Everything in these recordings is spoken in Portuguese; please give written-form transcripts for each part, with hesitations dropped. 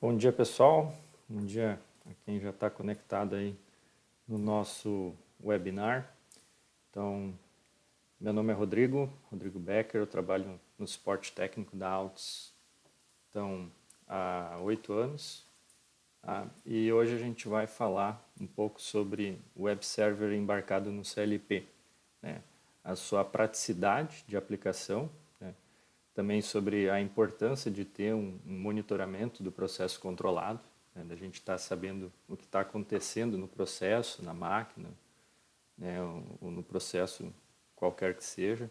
Bom dia, pessoal. Bom dia a quem já está conectado aí no nosso webinar. Então, meu nome é Rodrigo Becker, eu trabalho no suporte técnico da Altus, então, há 8 anos. E hoje a gente vai falar um pouco sobre web server embarcado no CLP, né? A sua praticidade de aplicação, né? Também sobre a importância de ter um monitoramento do processo controlado, né? Da gente estar sabendo o que está acontecendo no processo, na máquina, né? Ou no processo qualquer que seja,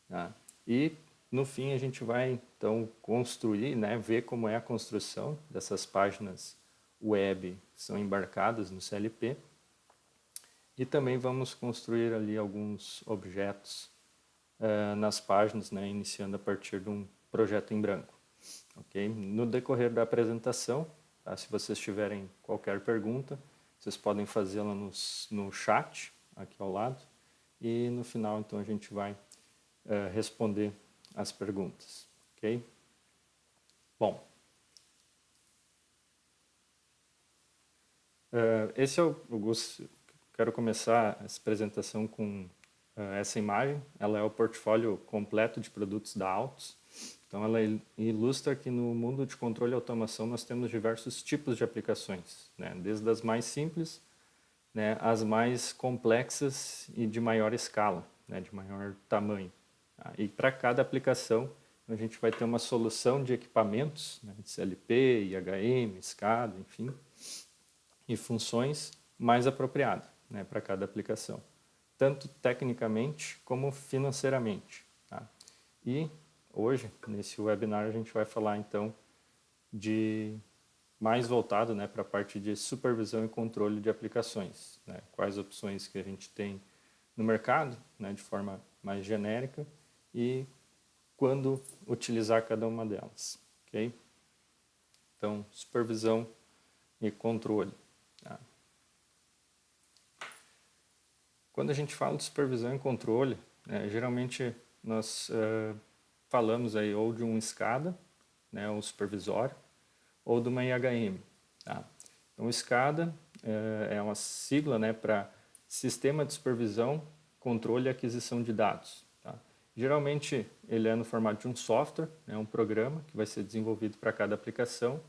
tá? E no fim a gente vai então construir, né? Ver como é a construção dessas páginas web que são embarcadas no CLP, e também vamos construir ali alguns objetos nas páginas, né, iniciando a partir de um projeto em branco. Okay? No decorrer da apresentação, tá, se vocês tiverem qualquer pergunta, vocês podem fazê-la no chat aqui ao lado, e no final então a gente vai responder as perguntas. Okay? Bom, esse é quero começar essa apresentação com essa imagem. Ela é o portfólio completo de produtos da Altus. Então, ela ilustra que no mundo de controle e automação nós temos diversos tipos de aplicações, né? Desde as mais simples, né, as mais complexas e de maior escala, né, de maior tamanho. Tá? E para cada aplicação, a gente vai ter uma solução de equipamentos, né, de CLP, IHM, SCADA, enfim, e funções mais apropriadas, né, para cada aplicação, tanto tecnicamente como financeiramente. Tá? E hoje, nesse webinar, a gente vai falar então de mais voltado, né, para a parte de supervisão e controle de aplicações, né, quais opções que a gente tem no mercado, né, de forma mais genérica, e quando utilizar cada uma delas. Okay? Então, supervisão e controle. Tá? Quando a gente fala de supervisão e controle, geralmente nós falamos aí ou de um SCADA, né, um supervisório, ou de uma IHM. Tá? Então, o SCADA é uma sigla, né, para Sistema de Supervisão, Controle e Aquisição de Dados. Tá? Geralmente, ele é no formato de um software, né, um programa que vai ser desenvolvido para cada aplicação,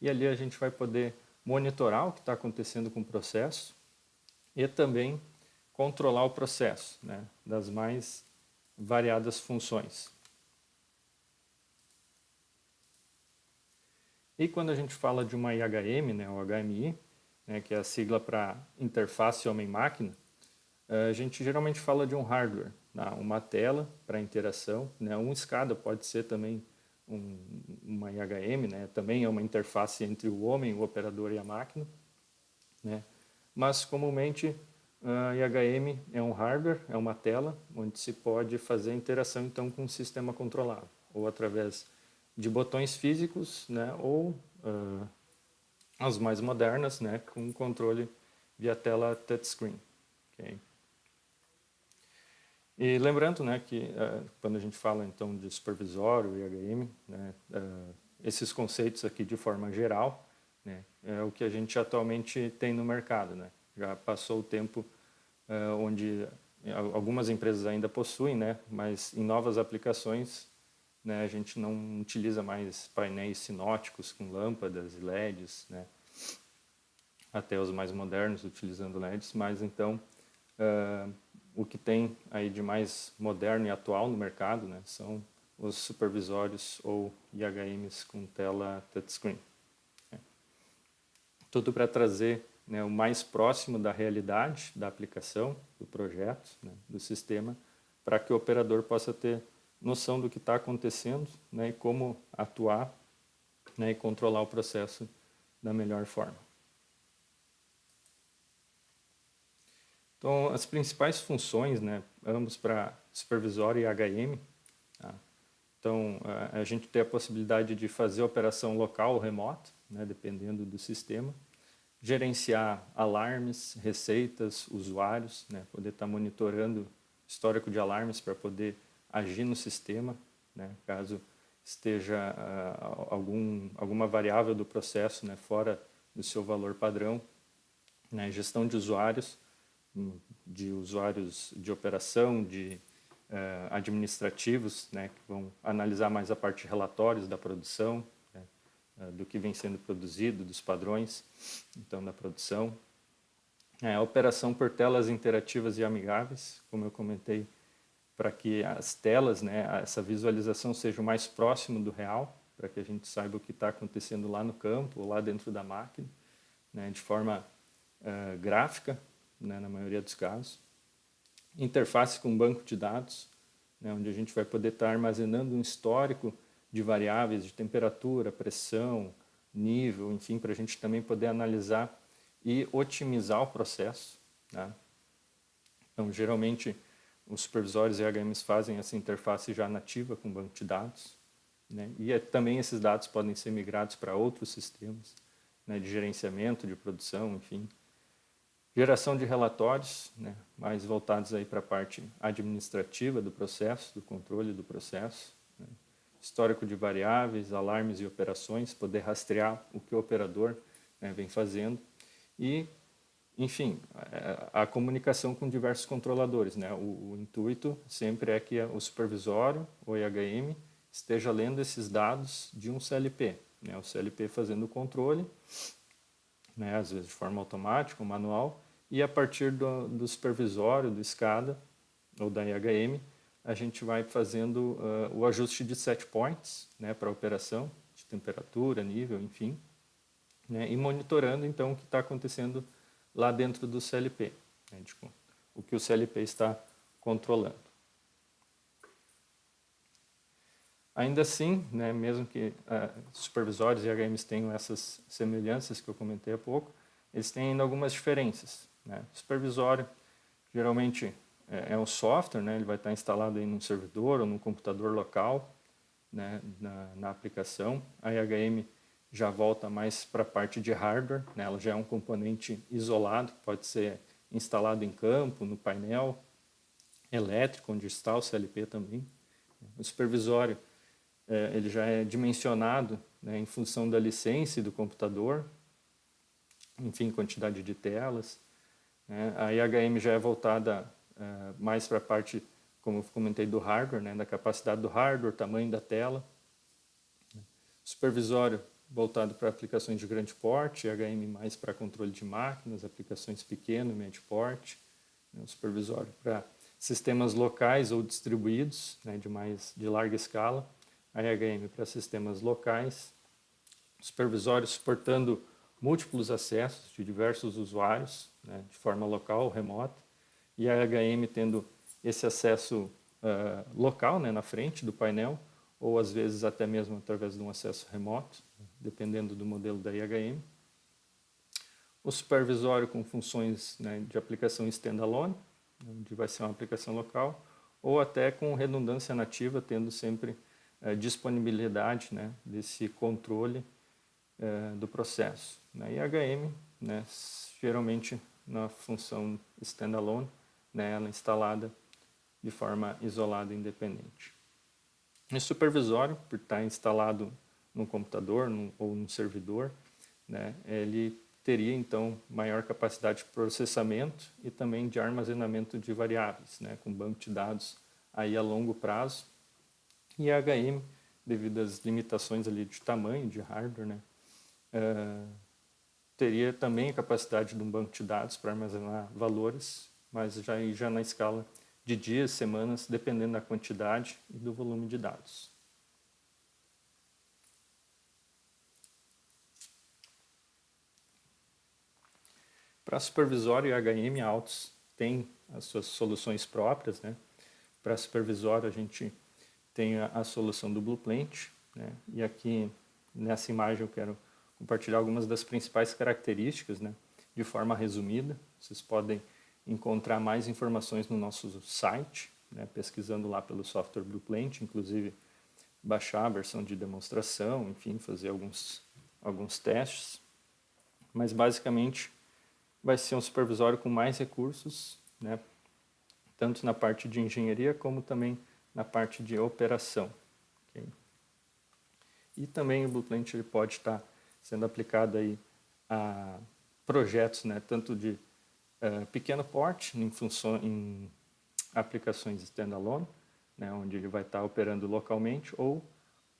e ali a gente vai poder monitorar o que está acontecendo com o processo e também controlar o processo, né, das mais variadas funções. E quando a gente fala de uma IHM, né, ou HMI, né, que é a sigla para Interface Homem-Máquina, a gente geralmente fala de um hardware, tá? Uma tela para interação, né, um SCADA pode ser também uma IHM, né, também é uma interface entre o homem, o operador e a máquina, né, mas comumente a IHM é um hardware, é uma tela onde se pode fazer interação então com um sistema controlado, ou através de botões físicos, né, ou as mais modernas, né, com controle via tela touchscreen. Okay? E lembrando, né, que quando a gente fala então de supervisório e IHM, né, esses conceitos aqui de forma geral, né, é o que a gente atualmente tem no mercado, né? Já passou o tempo onde algumas empresas ainda possuem, né? Mas em novas aplicações, né, a gente não utiliza mais painéis sinóticos com lâmpadas e LEDs, né? Até os mais modernos utilizando LEDs, mas então o que tem aí de mais moderno e atual no mercado, né, são os supervisórios ou IHMs com tela touchscreen. Né. Tudo para trazer, né, o mais próximo da realidade da aplicação, do projeto, né, do sistema, para que o operador possa ter noção do que está acontecendo, né, e como atuar, né, e controlar o processo da melhor forma. Então, as principais funções, né, ambos para supervisório e HM, tá? Então, a gente tem a possibilidade de fazer operação local ou remota, né, dependendo do sistema, gerenciar alarmes, receitas, usuários, né, poder estar monitorando histórico de alarmes para poder agir no sistema, né, caso esteja alguma variável do processo, né, fora do seu valor padrão, né, gestão de usuários de operação, de administrativos, né, que vão analisar mais a parte de relatórios da produção, né, do que vem sendo produzido, dos padrões, então, da produção. A operação por telas interativas e amigáveis, como eu comentei, para que as telas, né, essa visualização seja o mais próximo do real, para que a gente saiba o que está acontecendo lá no campo ou lá dentro da máquina, né, de forma gráfica, né, na maioria dos casos. Interface com banco de dados, né, onde a gente vai poder estar armazenando um histórico de variáveis de temperatura, pressão, nível, enfim, para a gente também poder analisar e otimizar o processo. Né? Então, geralmente, os supervisórios e HMs fazem essa interface já nativa com o banco de dados, né? E também esses dados podem ser migrados para outros sistemas, né, de gerenciamento, de produção, enfim. Geração de relatórios, né, mais voltados aí para a parte administrativa do processo, do controle do processo. Né. Histórico de variáveis, alarmes e operações, poder rastrear o que o operador, né, vem fazendo. E, enfim, a comunicação com diversos controladores. Né. O intuito sempre é que o supervisório, ou IHM, esteja lendo esses dados de um CLP. Né, o CLP fazendo o controle, né, às vezes de forma automática ou manual, e a partir do supervisório, do SCADA ou da IHM, a gente vai fazendo o ajuste de set points, né, para a operação, de temperatura, nível, enfim, né, e monitorando então o que está acontecendo lá dentro do CLP, né, o que o CLP está controlando. Ainda assim, né, mesmo que supervisórios e IHMs tenham essas semelhanças que eu comentei há pouco, eles têm ainda algumas diferenças. Né? O supervisório, geralmente, é um software, né, ele vai estar instalado em um servidor ou num computador local, né, na aplicação. A IHM já volta mais para a parte de hardware, né, ela já é um componente isolado, pode ser instalado em campo, no painel elétrico, onde está o CLP também. O supervisório, ele já é dimensionado, né, em função da licença do computador, enfim, quantidade de telas. Né. A IHM já é voltada mais para a parte, como eu comentei, do hardware, né, da capacidade do hardware, tamanho da tela. Supervisório voltado para aplicações de grande porte, IHM mais para controle de máquinas, aplicações pequeno e médio porte. Né, o supervisório para sistemas locais ou distribuídos, né, de larga escala. A IHM para sistemas locais, supervisório suportando múltiplos acessos de diversos usuários, né, de forma local ou remota, e a IHM tendo esse acesso local, né, na frente do painel, ou às vezes até mesmo através de um acesso remoto, dependendo do modelo da IHM. O supervisório com funções, né, de aplicação standalone, onde vai ser uma aplicação local, ou até com redundância nativa, tendo sempre disponibilidade, né, desse controle do processo. Na IHM, né, geralmente na função standalone, né, ela é instalada de forma isolada e independente. O supervisório, por estar instalado no computador ou no servidor, né, ele teria então maior capacidade de processamento e também de armazenamento de variáveis, né, com banco de dados aí a longo prazo. E a HM, devido às limitações ali de tamanho, de hardware, né, teria também a capacidade de um banco de dados para armazenar valores, mas já na escala de dias, semanas, dependendo da quantidade e do volume de dados. Para supervisório e HM, a Altus tem as suas soluções próprias, né? Para supervisório, a gente tem a solução do Blueprint, né? E aqui, nessa imagem, eu quero compartilhar algumas das principais características, né? De forma resumida. Vocês podem encontrar mais informações no nosso site, né? Pesquisando lá pelo software Blueprint, inclusive baixar a versão de demonstração, enfim, fazer alguns testes. Mas, basicamente, vai ser um supervisório com mais recursos, né? Tanto na parte de engenharia como também na parte de operação. Okay? E também o Blueprint ele pode estar sendo aplicado aí a projetos, né? Tanto de pequeno porte em aplicações standalone, né? Onde ele vai estar operando localmente, ou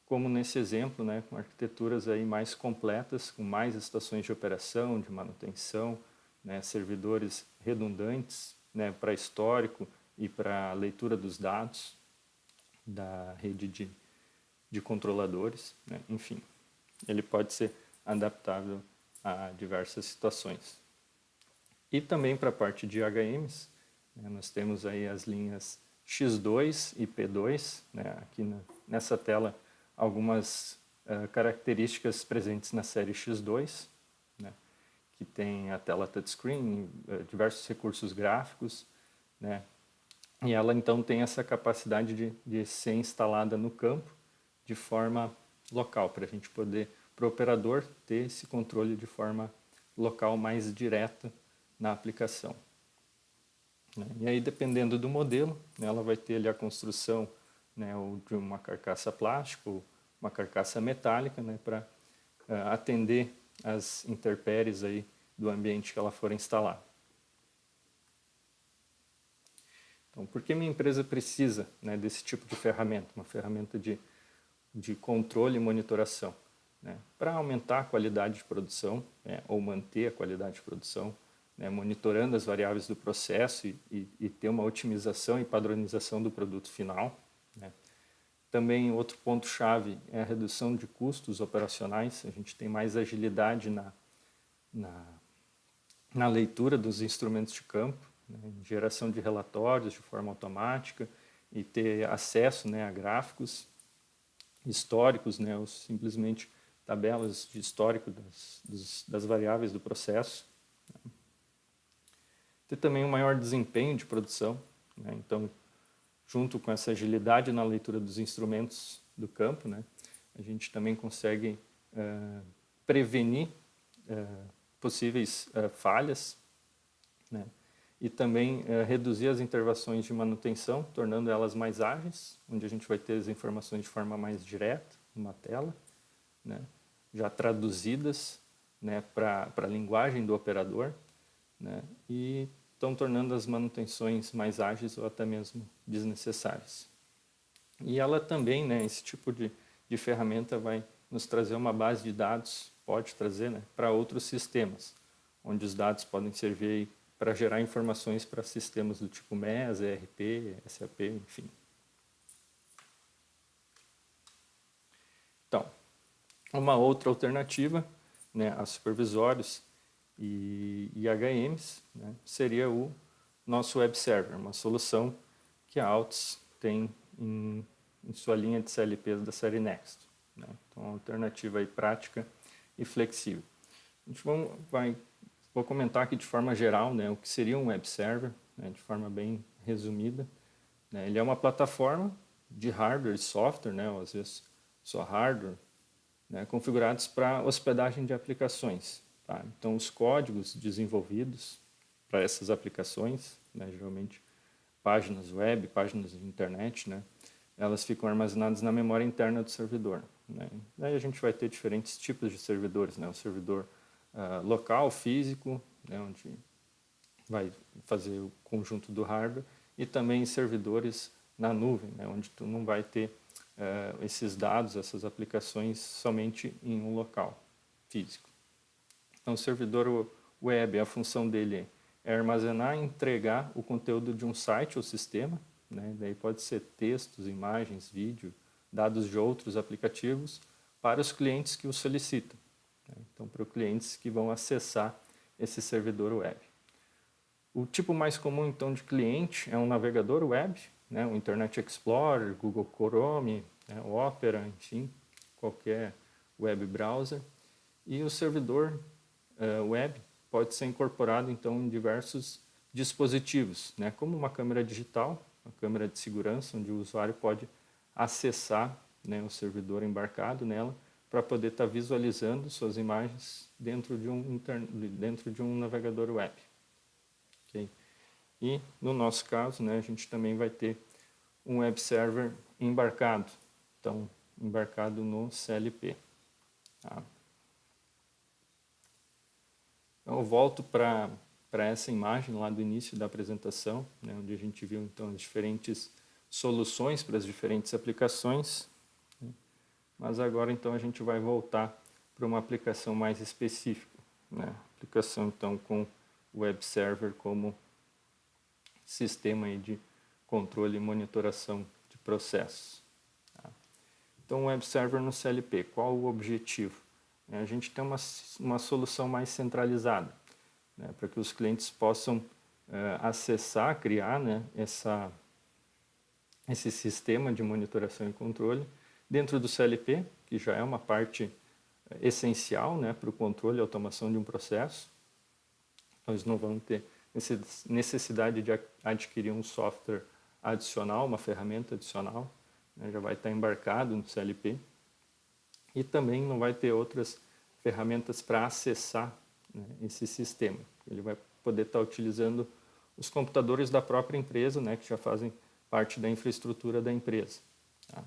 como nesse exemplo, né? Com arquiteturas aí mais completas, com mais estações de operação, de manutenção, né, servidores redundantes, né, para histórico e para leitura dos dados da rede de controladores, né, enfim. Ele pode ser adaptável a diversas situações. E também para a parte de HMs, né, nós temos aí as linhas X2 e P2, né, aqui nessa tela algumas características presentes na série X2, né, que tem a tela touchscreen, diversos recursos gráficos, né? E ela então tem essa capacidade de ser instalada no campo de forma local, para a gente poder, para o operador, ter esse controle de forma local mais direta na aplicação. Né? E aí, dependendo do modelo, né, ela vai ter ali a construção, né, ou de uma carcaça plástica ou uma carcaça metálica, né, para atender as intempéries aí do ambiente que ela for instalar. Então, por que minha empresa precisa, né, desse tipo de ferramenta? Uma ferramenta de controle e monitoração, né, para aumentar a qualidade de produção, né, ou manter a qualidade de produção, né, monitorando as variáveis do processo e ter uma otimização e padronização do produto final. Né. Também outro ponto-chave é a redução de custos operacionais. A gente tem mais agilidade na leitura dos instrumentos de campo, né, geração de relatórios de forma automática e ter acesso, né, a gráficos históricos, né, ou simplesmente tabelas de histórico das variáveis do processo. Ter também um maior desempenho de produção, né, então, junto com essa agilidade na leitura dos instrumentos do campo, né, a gente também consegue prevenir possíveis falhas, né, e também reduzir as intervenções de manutenção, tornando elas mais ágeis, onde a gente vai ter as informações de forma mais direta, numa tela, né, já traduzidas, né, para a linguagem do operador, né, e estão tornando as manutenções mais ágeis ou até mesmo desnecessárias. E ela também, né, esse tipo de ferramenta vai nos trazer uma base de dados, pode trazer, né, para outros sistemas, onde os dados podem servir para gerar informações para sistemas do tipo MES, ERP, SAP, enfim. Então, uma outra alternativa, né, a supervisórios e HMs, né, seria o nosso web server, uma solução que a Altus tem em sua linha de CLPs da série Next. Né? Então, uma alternativa aí prática e flexível. A gente vou comentar aqui de forma geral, né, o que seria um web server, né, de forma bem resumida. Né? Ele é uma plataforma de hardware e software, né, ou às vezes só hardware, né, configurados para hospedagem de aplicações. Tá? Então, os códigos desenvolvidos para essas aplicações, né, geralmente páginas web, páginas de internet, né, elas ficam armazenadas na memória interna do servidor. Né? Daí a gente vai ter diferentes tipos de servidores, né, o servidor local, físico, né, onde vai fazer o conjunto do hardware, e também servidores na nuvem, né, onde tu não vai ter esses dados, essas aplicações somente em um local físico. Então, o servidor web, a função dele é armazenar e entregar o conteúdo de um site ou sistema, né? Daí pode ser textos, imagens, vídeo, dados de outros aplicativos para os clientes que o solicitam, né? Então, para os clientes que vão acessar esse servidor web. O tipo mais comum, então, de cliente é um navegador web, né? O Internet Explorer, Google Chrome, né? O Opera, enfim, qualquer web browser. E o servidor web pode ser incorporado então em diversos dispositivos, né, como uma câmera digital, uma câmera de segurança, onde o usuário pode acessar, né, o servidor embarcado nela para poder estar visualizando suas imagens dentro de um navegador web. Okay? E no nosso caso, né, a gente também vai ter um web server embarcado, então embarcado no CLP. Tá? Então, eu volto para essa imagem lá do início da apresentação, né, onde a gente viu então as diferentes soluções para as diferentes aplicações. Né, mas agora então a gente vai voltar para uma aplicação mais específica, né, aplicação então com o web server como sistema aí de controle e monitoração de processos. Tá? Então, o web server no CLP, qual o objetivo? A gente tem uma solução mais centralizada, né, para que os clientes possam acessar, criar, né, esse sistema de monitoração e controle dentro do CLP, que já é uma parte essencial, né, para o controle e automação de um processo. Nós não vamos ter necessidade de adquirir um software adicional, uma ferramenta adicional, né, já vai estar embarcado no CLP. E também não vai ter outras ferramentas para acessar, né, esse sistema. Ele vai poder estar utilizando os computadores da própria empresa, né, que já fazem parte da infraestrutura da empresa. Tá?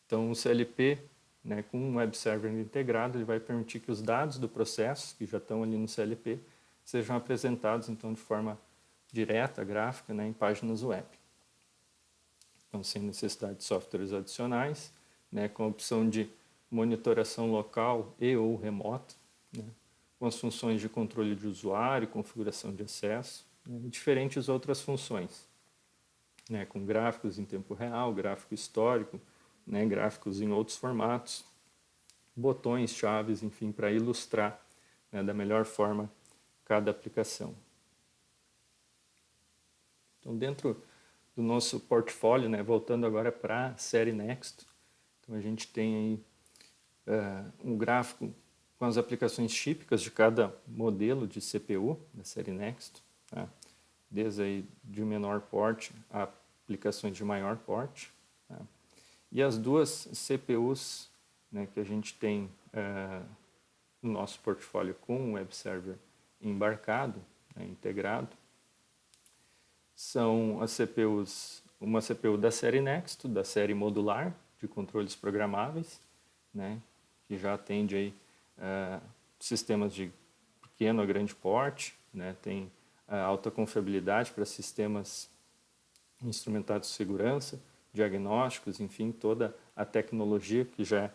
Então, o CLP, né, com um web server integrado, ele vai permitir que os dados do processo, que já estão ali no CLP, sejam apresentados então de forma direta, gráfica, né, em páginas web. Então, sem necessidade de softwares adicionais, né, com a opção de monitoração local e ou remota, né, com as funções de controle de usuário, configuração de acesso, né, e diferentes outras funções, né, com gráficos em tempo real, gráfico histórico, né, gráficos em outros formatos, botões, chaves, enfim, para ilustrar, né, da melhor forma cada aplicação. Então, dentro do nosso portfólio, né, voltando agora para a série Next, então a gente tem aí um gráfico com as aplicações típicas de cada modelo de CPU da série Next, tá? Desde aí de menor porte a aplicações de maior porte. Tá? E as duas CPUs, né, que a gente tem no nosso portfólio com o web server embarcado, né, integrado, são as CPUs, uma CPU da série Next, da série modular, de controles programáveis, né, que já atende aí, sistemas de pequeno a grande porte, né, tem alta confiabilidade para sistemas instrumentados de segurança, diagnósticos, enfim, toda a tecnologia que já é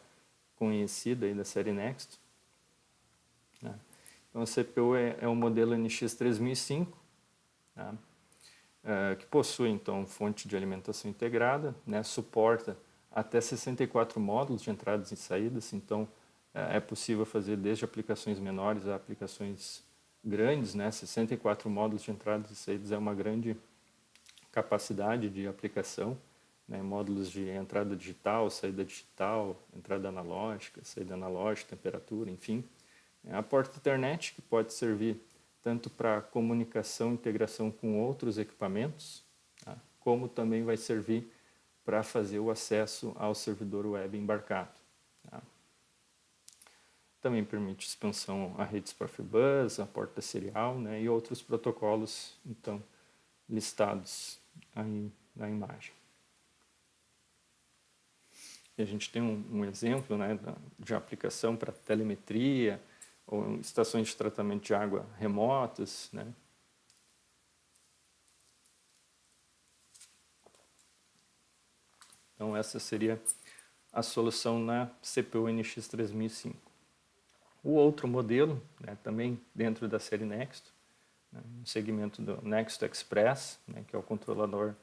conhecida aí da série Next. Né. Então, a CPU é o modelo NX 3005, tá? Que possui então fonte de alimentação integrada, né, suporta até 64 módulos de entradas e saídas, então é possível fazer desde aplicações menores a aplicações grandes, né, 64 módulos de entradas e saídas é uma grande capacidade de aplicação, né, módulos de entrada digital, entrada analógica, saída analógica, temperatura, enfim. A porta Ethernet, que pode servir tanto para comunicação e integração com outros equipamentos, tá? Como também vai servir para fazer o acesso ao servidor web embarcado. Tá? Também permite expansão a redes Profibus, a porta serial, né, e outros protocolos então listados aí na imagem. E a gente tem um exemplo, né, de aplicação para telemetria, ou estações de tratamento de água remotas, né? Então essa seria a solução na CPU NX3005. O outro modelo, né, também dentro da série Next, né, no segmento do Next Express, né, que é o controlador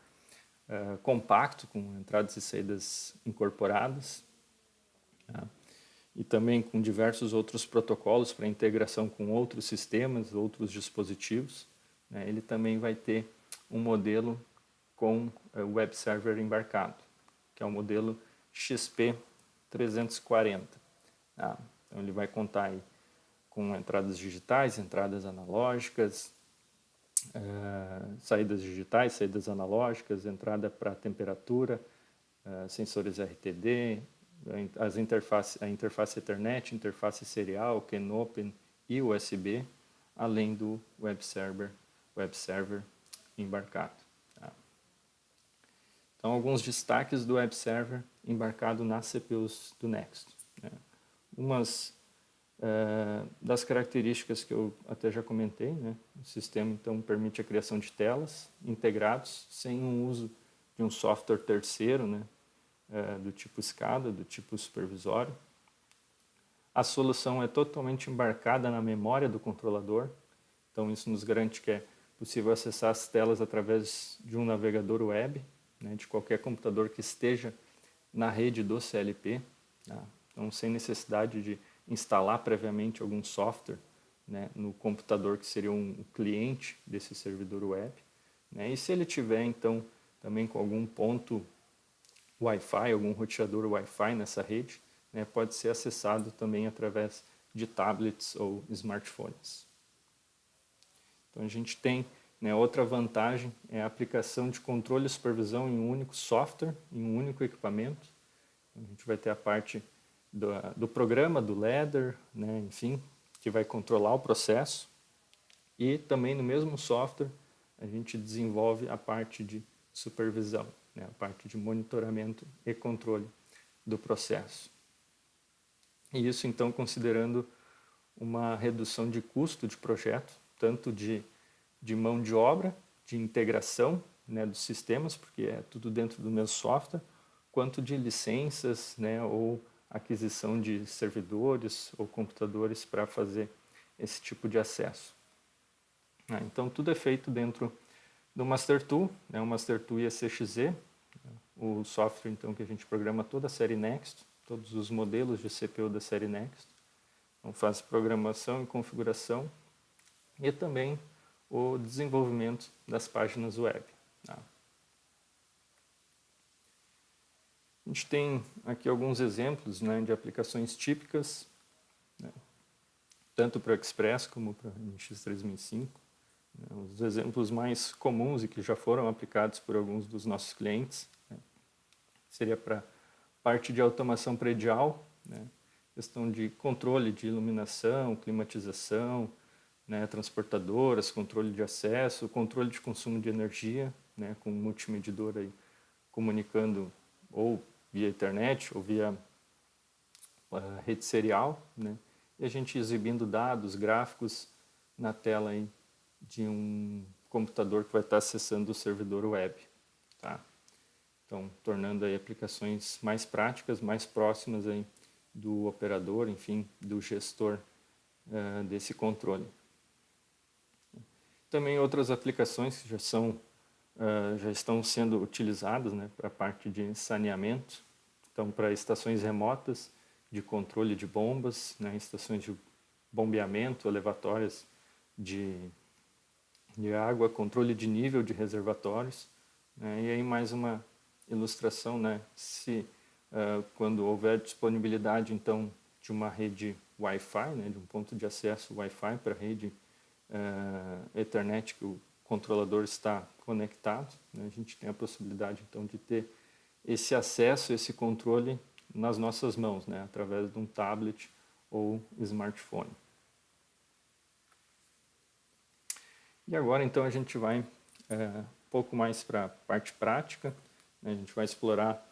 compacto com entradas e saídas incorporadas, tá? E também com diversos outros protocolos para integração com outros sistemas, outros dispositivos, né? Ele também vai ter um modelo com o web server embarcado, que é o modelo XP340. Tá? Então ele vai contar aí com entradas digitais, entradas analógicas, saídas digitais, saídas analógicas, entrada para temperatura, sensores RTD, a interface Ethernet, interface serial, CAN-Open e USB, além do web server embarcado. Tá? Então, alguns destaques do web server embarcado nas CPUs do Next. Né? Umas das características que eu até já comentei, né? O sistema então permite a criação de telas integrados sem um uso de um software terceiro, né? Do tipo SCADA, do tipo supervisório. A solução é totalmente embarcada na memória do controlador, então isso nos garante que é possível acessar as telas através de um navegador web, né? De qualquer computador que esteja na rede do CLP, tá? Então sem necessidade de instalar previamente algum software, né, no computador que seria um cliente desse servidor web, né, e se ele tiver então também com algum ponto Wi-Fi, algum roteador Wi-Fi nessa rede, né, pode ser acessado também através de tablets ou smartphones. Então a gente tem, né, outra vantagem é a aplicação de controle e supervisão em um único software, em um único equipamento. Então, a gente vai ter a parte do programa, do ladder, né, enfim, que vai controlar o processo. E também no mesmo software a gente desenvolve a parte de supervisão, né, a parte de monitoramento e controle do processo. E isso então considerando uma redução de custo de projeto, tanto de mão de obra, de integração, né, dos sistemas, porque é tudo dentro do mesmo software, quanto de licenças, né, ou aquisição de servidores ou computadores para fazer esse tipo de acesso. Então tudo é feito dentro do MasterTool, né, o MasterTool IECXE, o software então que a gente programa toda a série Next, todos os modelos de CPU da série Next. Então faz programação e configuração e também o desenvolvimento das páginas web. Tá? A gente tem aqui alguns exemplos, né, de aplicações típicas, né, tanto para o Express como para o NX3005. Né, os exemplos mais comuns e que já foram aplicados por alguns dos nossos clientes, né, seria para parte de automação predial, né, questão de controle de iluminação, climatização, né, transportadoras, controle de acesso, controle de consumo de energia, né, com um multimedidor aí comunicando ou via internet ou via rede serial, né, e a gente exibindo dados, gráficos na tela aí de um computador que vai estar acessando o servidor web. Tá? Então, tornando aí aplicações mais práticas, mais próximas aí do operador, enfim, do gestor desse controle. Também outras aplicações que já estão sendo utilizadas, né, para a parte de saneamento, então para estações remotas de controle de bombas, né, estações de bombeamento, elevatórias de água, controle de nível de reservatórios, né, e aí mais uma ilustração, né, se quando houver disponibilidade então de uma rede Wi-Fi, né, de um ponto de acesso Wi-Fi para a rede Ethernet que o controlador está conectado, né, a gente tem a possibilidade então de ter esse acesso, esse controle nas nossas mãos, né, através de um tablet ou smartphone. E agora então a gente vai um pouco mais para a parte prática, né, a gente vai explorar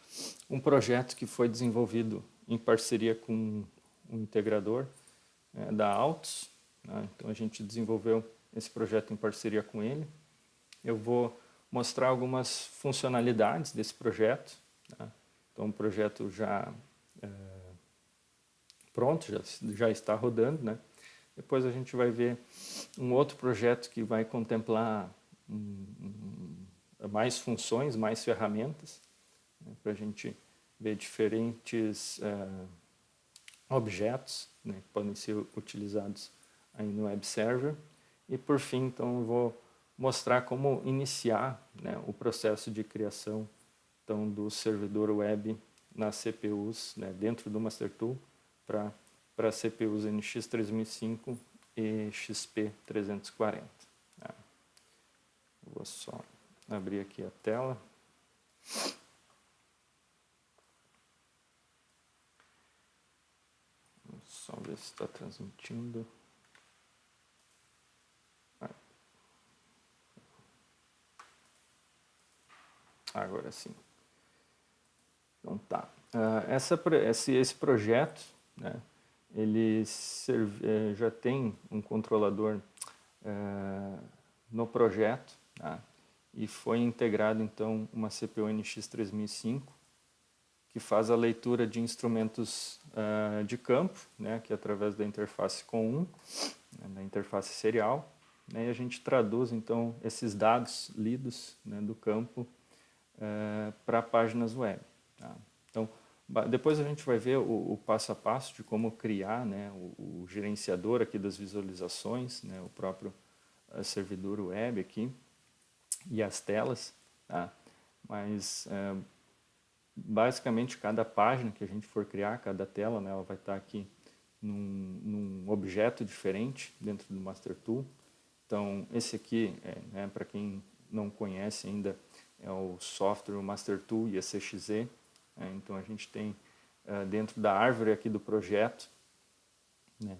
um projeto que foi desenvolvido em parceria com um integrador, da Altus, né? Então a gente desenvolveu esse projeto em parceria com ele. Eu vou mostrar algumas funcionalidades desse projeto, tá? Então o projeto já pronto, já está rodando, né? Depois a gente vai ver um outro projeto que vai contemplar mais funções, mais ferramentas, né, para a gente ver diferentes objetos, né, que podem ser utilizados aí no web server. E por fim, então, eu vou mostrar como iniciar, né, o processo de criação então, do servidor web nas CPUs, né, dentro do MasterTool para CPUs NX3005 e XP340. Tá? Vou só abrir aqui a tela. Vou só ver se está transmitindo. Agora sim. Então tá. Esse projeto, né, ele já tem um controlador no projeto, tá? E foi integrado então uma CPU NX3005 que faz a leitura de instrumentos de campo, né, que é através da interface COM1, né, da interface serial, né, e a gente traduz então esses dados lidos, né, do campo para páginas web. Tá? Então, depois a gente vai ver o passo a passo de como criar, né, o gerenciador aqui das visualizações, né, o próprio servidor web aqui e as telas. Tá? Mas basicamente cada página que a gente for criar, cada tela, né, ela vai estar aqui num objeto diferente dentro do MasterTool. Então esse aqui, né, para quem não conhece ainda, é o software MasterTool e ECXZ. Então a gente tem dentro da árvore aqui do projeto, né,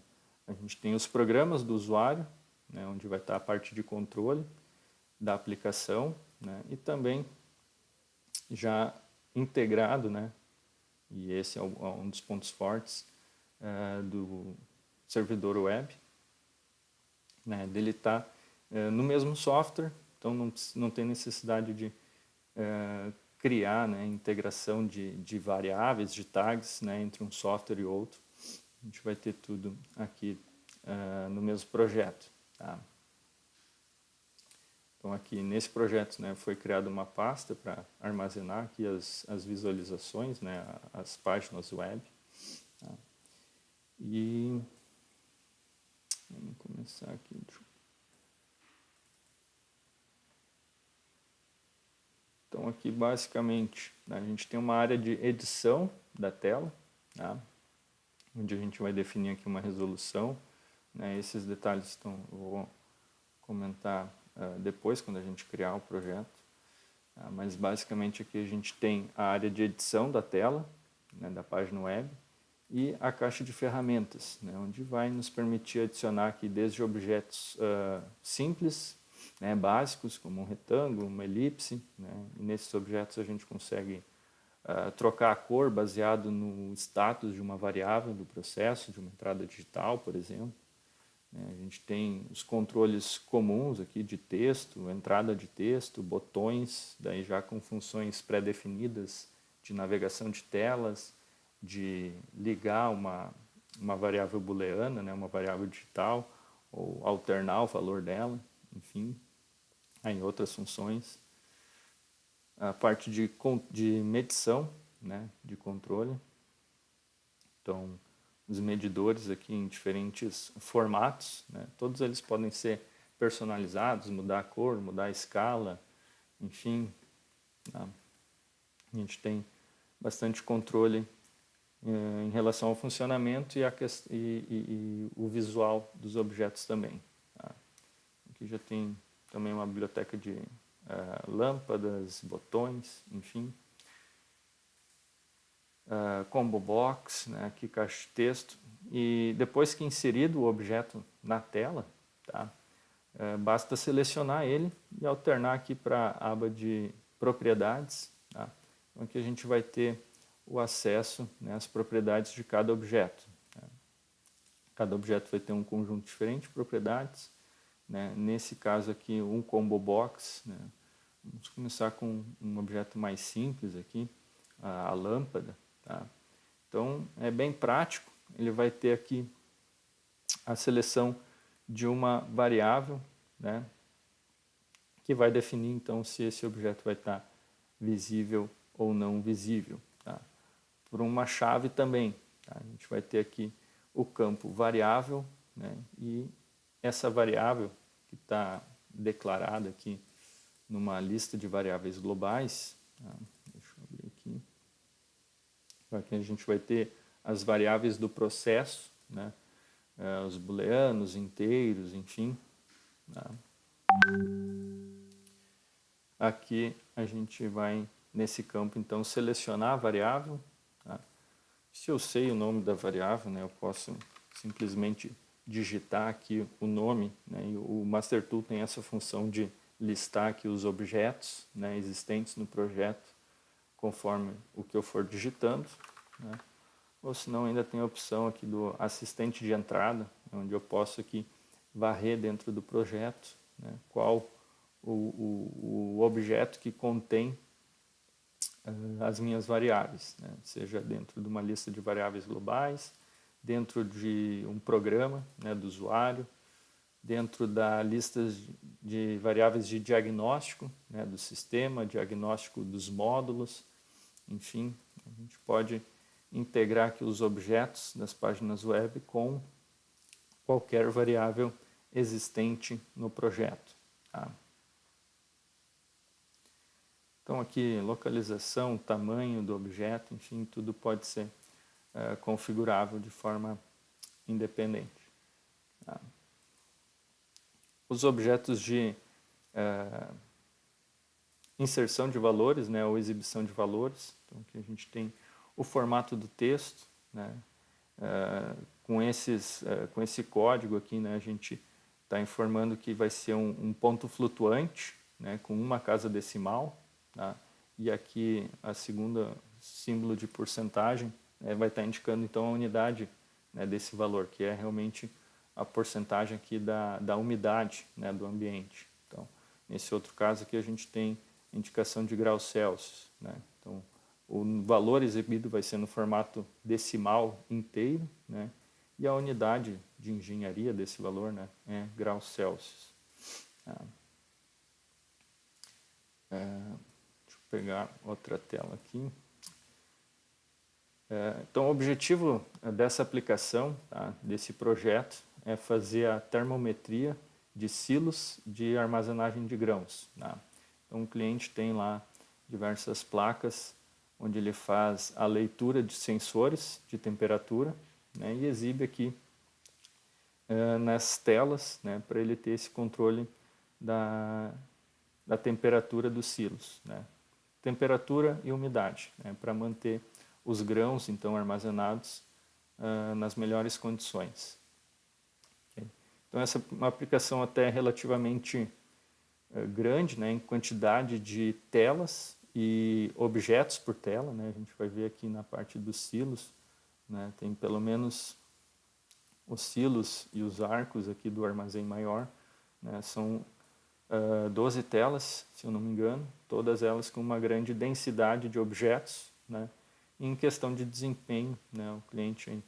a gente tem os programas do usuário, né, onde vai estar a parte de controle da aplicação, né, e também já integrado, né, e esse é um dos pontos fortes do servidor web, né, dele estar no mesmo software, então não tem necessidade de criar, né, integração de variáveis, de tags, né, entre um software e outro. A gente vai ter tudo aqui no mesmo projeto. Tá? Então aqui nesse projeto, né, foi criada uma pasta para armazenar aqui as visualizações, né, as páginas web. Tá? E vamos começar aqui. Então aqui basicamente, né, a gente tem uma área de edição da tela, tá? Onde a gente vai definir aqui uma resolução, né? Esses detalhes eu vou comentar depois, quando a gente criar o projeto. Tá? Mas basicamente aqui a gente tem a área de edição da tela, né, da página web, e a caixa de ferramentas, né, onde vai nos permitir adicionar aqui desde objetos simples, né, básicos, como um retângulo, uma elipse, né, e nesses objetos a gente consegue trocar a cor baseado no status de uma variável do processo, de uma entrada digital, por exemplo. A gente tem os controles comuns aqui de texto, entrada de texto, botões, daí já com funções pré-definidas de navegação de telas, de ligar uma variável booleana, né, uma variável digital, ou alternar o valor dela, enfim, em outras funções. A parte de medição, né, de controle. Então, os medidores aqui em diferentes formatos, né, todos eles podem ser personalizados, mudar a cor, mudar a escala, enfim. Tá? A gente tem bastante controle em relação ao funcionamento e o visual dos objetos também. Tá? Aqui já tem também uma biblioteca de lâmpadas, botões, enfim. Combo box, né, aqui caixa de texto. E depois que inserido o objeto na tela, tá? Basta selecionar ele e alternar aqui para a aba de propriedades. Tá? Então aqui a gente vai ter o acesso, né, às propriedades de cada objeto. Tá? cada objeto vai ter um conjunto diferente de propriedades, né? Nesse caso aqui, um combo box, né? Vamos começar com um objeto mais simples aqui, a lâmpada, tá? Então, é bem prático, ele vai ter aqui a seleção de uma variável, né, que vai definir então se esse objeto vai estar visível ou não visível. Tá? Por uma chave também, tá? A gente vai ter aqui o campo variável, né, e essa variável que está declarada aqui numa lista de variáveis globais, tá? Deixa eu abrir aqui. Aqui a gente vai ter as variáveis do processo, né? Os booleanos, inteiros, enfim. Tá? Aqui a gente vai, nesse campo, então, selecionar a variável. Tá? Se eu sei o nome da variável, né, eu posso simplesmente digitar aqui o nome, né, e o Master Tool tem essa função de listar aqui os objetos, né, existentes no projeto, conforme o que eu for digitando, né? Ou se não, ainda tem a opção aqui do assistente de entrada, onde eu posso aqui varrer dentro do projeto, né, qual o objeto que contém as minhas variáveis, né, seja dentro de uma lista de variáveis globais, dentro de um programa, né, do usuário, dentro da lista de variáveis de diagnóstico, né, do sistema, diagnóstico dos módulos, enfim, a gente pode integrar aqui os objetos das páginas web com qualquer variável existente no projeto. Tá? Então aqui localização, tamanho do objeto, enfim, tudo pode ser configurável de forma independente. Tá? Os objetos de inserção de valores, né, ou exibição de valores, então aqui a gente tem o formato do texto, né, com esse código aqui, né, a gente está informando que vai ser um ponto flutuante, né, com uma casa decimal, tá? E aqui a segunda símbolo de porcentagem, né, vai estar indicando então a unidade, né, desse valor, que é realmente a porcentagem aqui da umidade, né, do ambiente. Então, nesse outro caso aqui a gente tem indicação de graus Celsius, né? Então, o valor exibido vai ser no formato decimal inteiro, né? E a unidade de engenharia desse valor, né, é graus Celsius. Deixa eu pegar outra tela aqui. Então, o objetivo dessa aplicação, tá, desse projeto, é fazer a termometria de silos de armazenagem de grãos. Tá? Então, o cliente tem lá diversas placas onde ele faz a leitura de sensores de temperatura, né, e exibe aqui nas telas, né, para ele ter esse controle da temperatura dos silos. Né? Temperatura e umidade, né, para manter os grãos então armazenados nas melhores condições. Okay? Então essa é uma aplicação até relativamente grande, né, em quantidade de telas e objetos por tela, né? A gente vai ver aqui na parte dos silos, né, tem pelo menos os silos e os arcos aqui do armazém maior, né, são 12 telas, se eu não me engano, todas elas com uma grande densidade de objetos, né? E em questão de desempenho, né, o cliente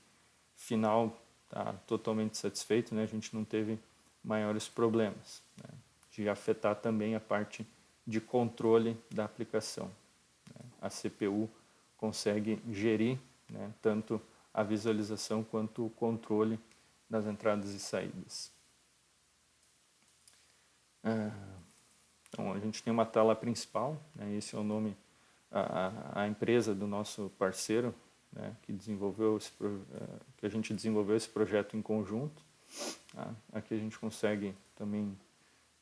final está totalmente satisfeito, né? A gente não teve maiores problemas, né, de afetar também a parte de controle da aplicação. Né? A CPU consegue gerir, né, tanto a visualização quanto o controle das entradas e saídas. Então, a gente tem uma tela principal, né, esse é o nome, a empresa do nosso parceiro, né, que a gente desenvolveu esse projeto em conjunto. Tá? Aqui a gente consegue também,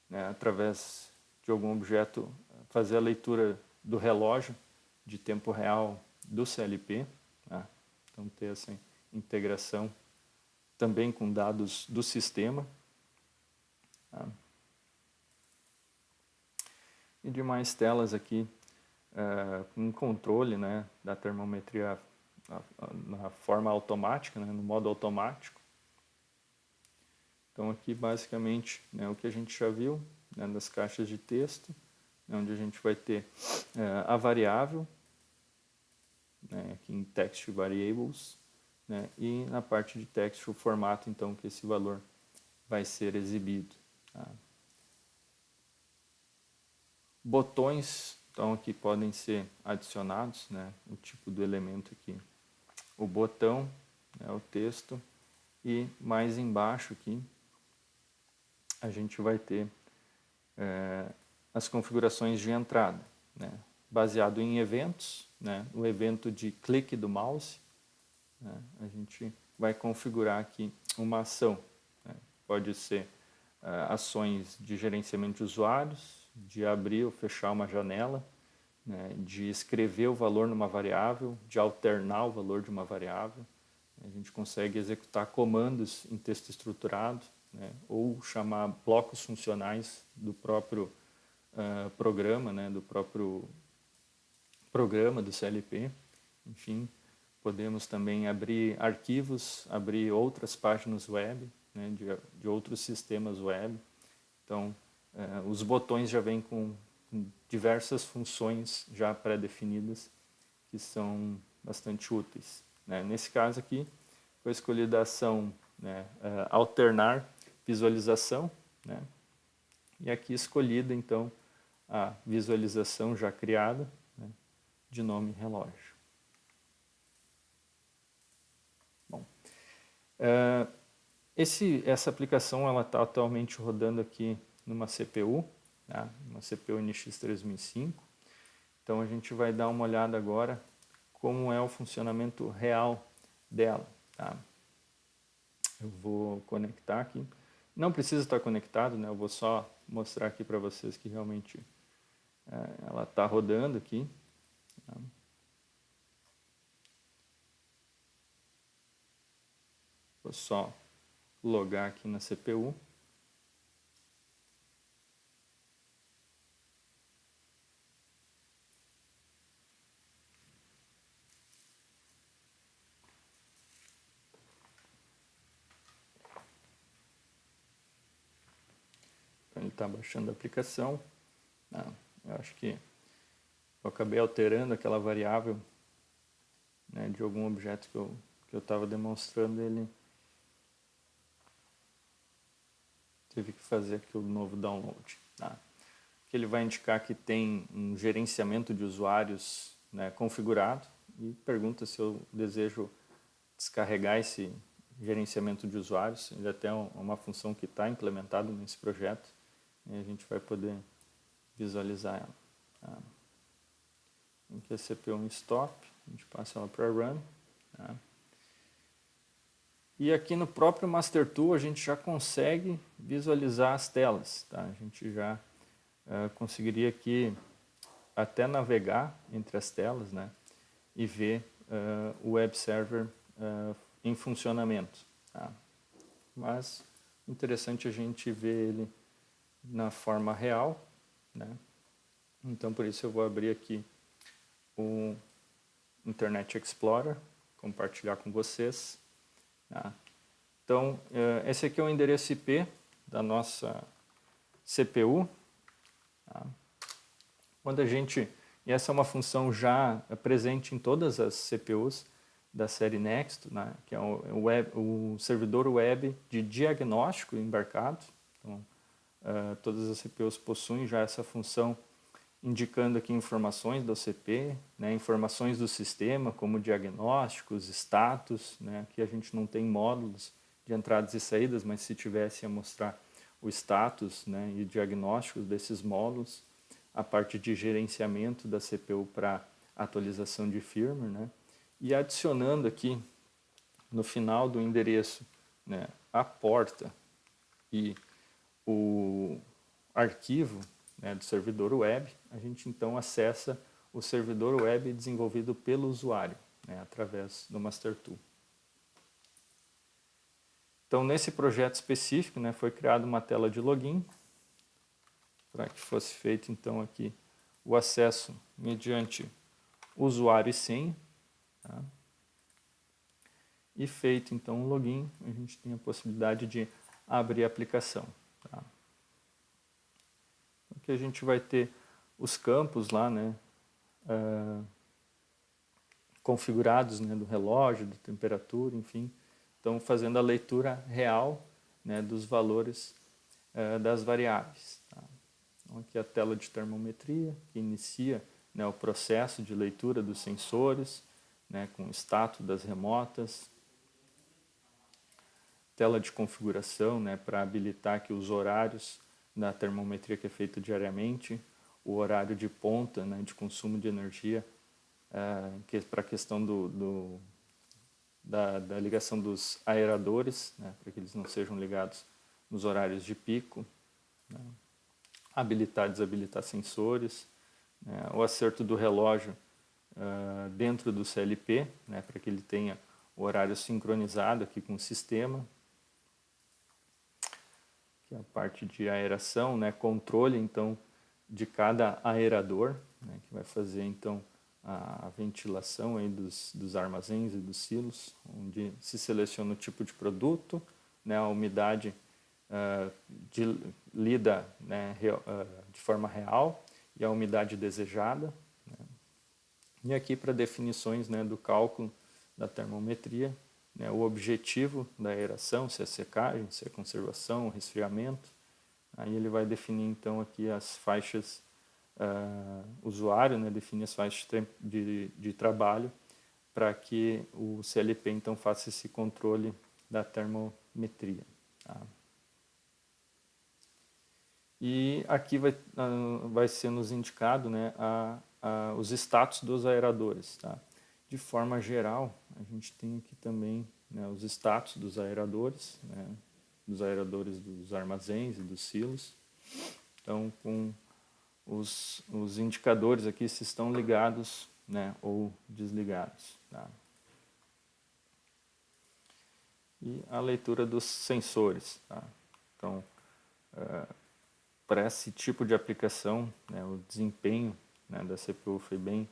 né, através de algum objeto, fazer a leitura do relógio de tempo real do CLP. Tá? Então, ter essa integração também com dados do sistema. Tá? E demais telas aqui com controle, né, da termometria na forma automática, né, no modo automático. Então aqui basicamente, né, o que a gente já viu, né, das caixas de texto, né, onde a gente vai ter a variável, né, aqui em text variables, né, e na parte de text o formato então que esse valor vai ser exibido. Tá? Botões, então aqui podem ser adicionados, né, o tipo do elemento aqui, o botão, né, o texto, e mais embaixo aqui a gente vai ter as configurações de entrada, né, baseado em eventos, né, o evento de clique do mouse, né, a gente vai configurar aqui uma ação, né, pode ser ações de gerenciamento de usuários, de abrir ou fechar uma janela, né, de escrever o valor numa variável, de alternar o valor de uma variável. A gente consegue executar comandos em texto estruturado, né, ou chamar blocos funcionais do próprio programa, né, do próprio programa do CLP. Enfim, podemos também abrir arquivos, abrir outras páginas web, né, de outros sistemas web. Então, os botões já vêm com diversas funções já pré-definidas que são bastante úteis. Né? Nesse caso aqui, foi escolhida a ação, né, alternar visualização, né? E aqui escolhida então a visualização já criada, né, de nome relógio. Bom, essa aplicação ela está atualmente rodando aqui numa CPU, tá? Uma CPU NX 3005. Então a gente vai dar uma olhada agora como é o funcionamento real dela. Tá? Eu vou conectar aqui. Não precisa estar conectado, né? Eu vou só mostrar aqui para vocês que realmente ela está rodando aqui. Tá? Vou só logar aqui na CPU. Então, ele está baixando a aplicação. Eu acho que eu acabei alterando aquela variável, né, de algum objeto que eu estava demonstrando, ele teve que fazer aqui o novo download. Tá? Que ele vai indicar que tem um gerenciamento de usuários, né, configurado e pergunta se eu desejo descarregar esse gerenciamento de usuários. Ele até é uma função que está implementada nesse projeto e a gente vai poder visualizar ela. Tá? Aqui é CPU stop, a gente passa ela para run. Tá? E aqui no próprio Master Tool a gente já consegue visualizar as telas. Tá? A gente já conseguiria aqui até navegar entre as telas, né, e ver o web server em funcionamento. Tá? Mas interessante a gente ver ele na forma real, né? Então por isso eu vou abrir aqui o Internet Explorer, compartilhar com vocês. Tá? Então esse aqui é o endereço IP da nossa CPU. Tá? Quando a gente, e essa é uma função já presente em todas as CPUs da série Next, né, que é o servidor web de diagnóstico embarcado. Então, todas as CPUs possuem já essa função indicando aqui informações da OCP, né, informações do sistema, como diagnósticos, status. Né, aqui a gente não tem módulos de entradas e saídas, mas se tivesse ia mostrar o status, né, e diagnósticos desses módulos, a parte de gerenciamento da CPU para atualização de firmware, né, e adicionando aqui no final do endereço, né, a porta e o arquivo, né, do servidor web, a gente então acessa o servidor web desenvolvido pelo usuário, né, através do Master Tool. Então, nesse projeto específico, né, foi criada uma tela de login para que fosse feito então aqui o acesso mediante usuário e senha. Tá? E feito então o login, a gente tem a possibilidade de abrir a aplicação. Tá? Aqui a gente vai ter os campos lá, né, configurados, né, do relógio, da temperatura, enfim. Então, fazendo a leitura real, né, dos valores das variáveis. Tá? Então, aqui a tela de termometria, que inicia, né, o processo de leitura dos sensores, né, com o status das remotas. Tela de configuração, né, para habilitar que os horários da termometria que é feita diariamente, o horário de ponta, né, de consumo de energia, para a questão da ligação dos aeradores, né, para que eles não sejam ligados nos horários de pico, né, habilitar e desabilitar sensores, né, o acerto do relógio dentro do CLP, né, para que ele tenha o horário sincronizado aqui com o sistema, que é a parte de aeração, né, controle então de cada aerador, né, que vai fazer então a ventilação aí dos armazéns e dos silos, onde se seleciona o tipo de produto, né, a umidade lida, né, de forma real e a umidade desejada. Né. E aqui para definições, né, do cálculo da termometria, né, o objetivo da aeração, se é secagem, se é conservação, resfriamento. Aí ele vai definir então aqui as faixas, usuário, né, define as faixas de trabalho para que o CLP então faça esse controle da termometria. Tá? E aqui vai ser nos indicado, né, os status dos aeradores. Tá? De forma geral, a gente tem aqui também, né, os status dos aeradores, né, dos armazéns e dos silos. Então, com os indicadores aqui se estão ligados, né, ou desligados. Tá? E a leitura dos sensores. Tá? Então, para esse tipo de aplicação, né, o desempenho, né, da CPU foi bem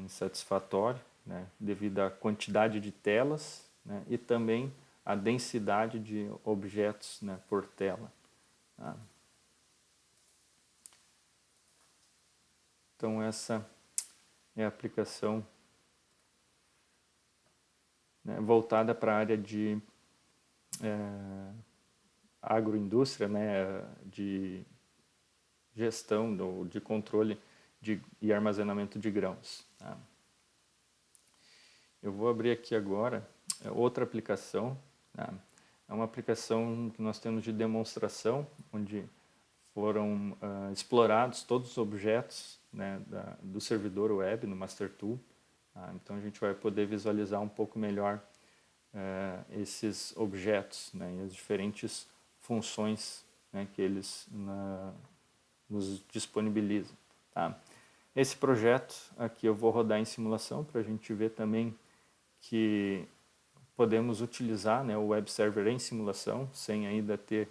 satisfatório, né, devido à quantidade de telas, né, e também a densidade de objetos, né, por tela. Tá? Então essa é a aplicação, né, voltada para a área de agroindústria, né, de gestão, de controle e armazenamento de grãos. Tá? Eu vou abrir aqui agora outra aplicação. Tá? É uma aplicação que nós temos de demonstração, onde foram explorados todos os objetos, né, do servidor web no MasterTool. Tá? Então a gente vai poder visualizar um pouco melhor esses objetos, né, e as diferentes funções, né, que eles nos disponibilizam. Tá? Esse projeto aqui eu vou rodar em simulação para a gente ver também que podemos utilizar, né, o web server em simulação, sem ainda ter,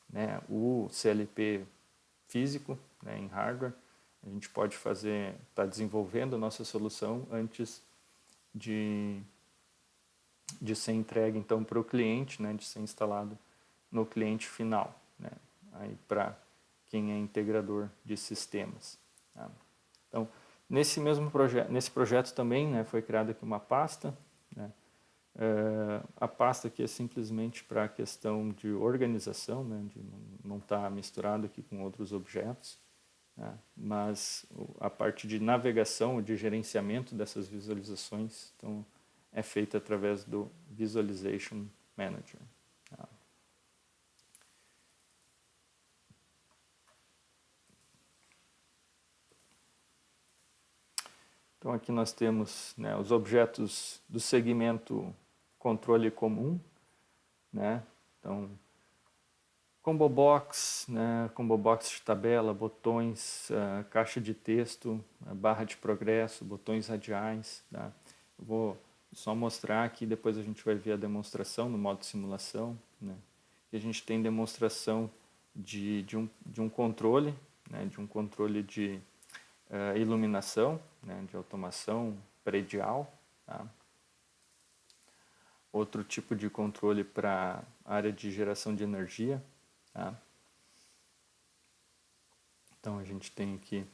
né, o CLP físico, né, em hardware. A gente pode tá desenvolvendo a nossa solução antes de ser entregue então para o cliente, né, de ser instalado no cliente final, né, aí para quem é integrador de sistemas. Tá? Então, nesse projeto também, né, foi criada aqui uma pasta, né, a pasta aqui é simplesmente para a questão de organização, né, de não estar misturado aqui com outros objetos, né, mas a parte de navegação, de gerenciamento dessas visualizações, então, é feita através do Visualization Manager. Tá. Então aqui nós temos, né, os objetos do segmento controle comum, né? Então, combo box, né, combo box de tabela, botões, caixa de texto, barra de progresso, botões radiais. Tá? Eu vou só mostrar aqui, depois a gente vai ver a demonstração no modo simulação. Né? E a gente tem demonstração de um controle, né, de um controle de iluminação, né, de automação predial. Tá? outro tipo de controle para a área de geração de energia. Tá? Então a gente tem aqui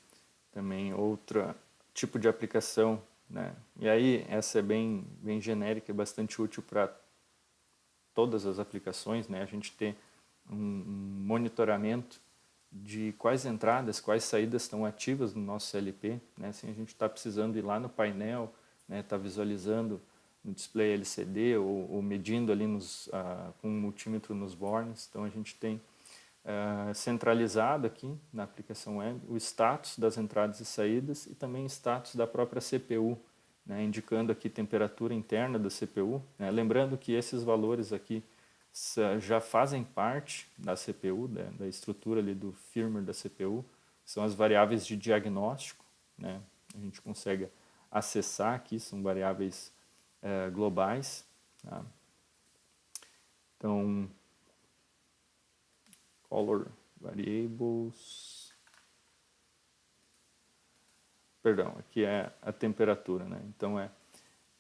também outro tipo de aplicação, né? E aí essa é bem genérica, é bastante útil para todas as aplicações, né? A gente ter um monitoramento de quais entradas, quais saídas estão ativas no nosso CLP, né? Assim a gente está precisando ir lá no painel, né? Tá visualizando no display LCD ou medindo ali com um multímetro nos bornes. Então a gente tem centralizado aqui na aplicação web o status das entradas e saídas e também status da própria CPU, né, indicando aqui temperatura interna da CPU, né, lembrando que esses valores aqui já fazem parte da CPU, da estrutura ali do firmware da CPU, são as variáveis de diagnóstico, né, a gente consegue acessar aqui, são variáveis globais. Tá? Então, color variables, perdão, aqui é a temperatura, né? Então é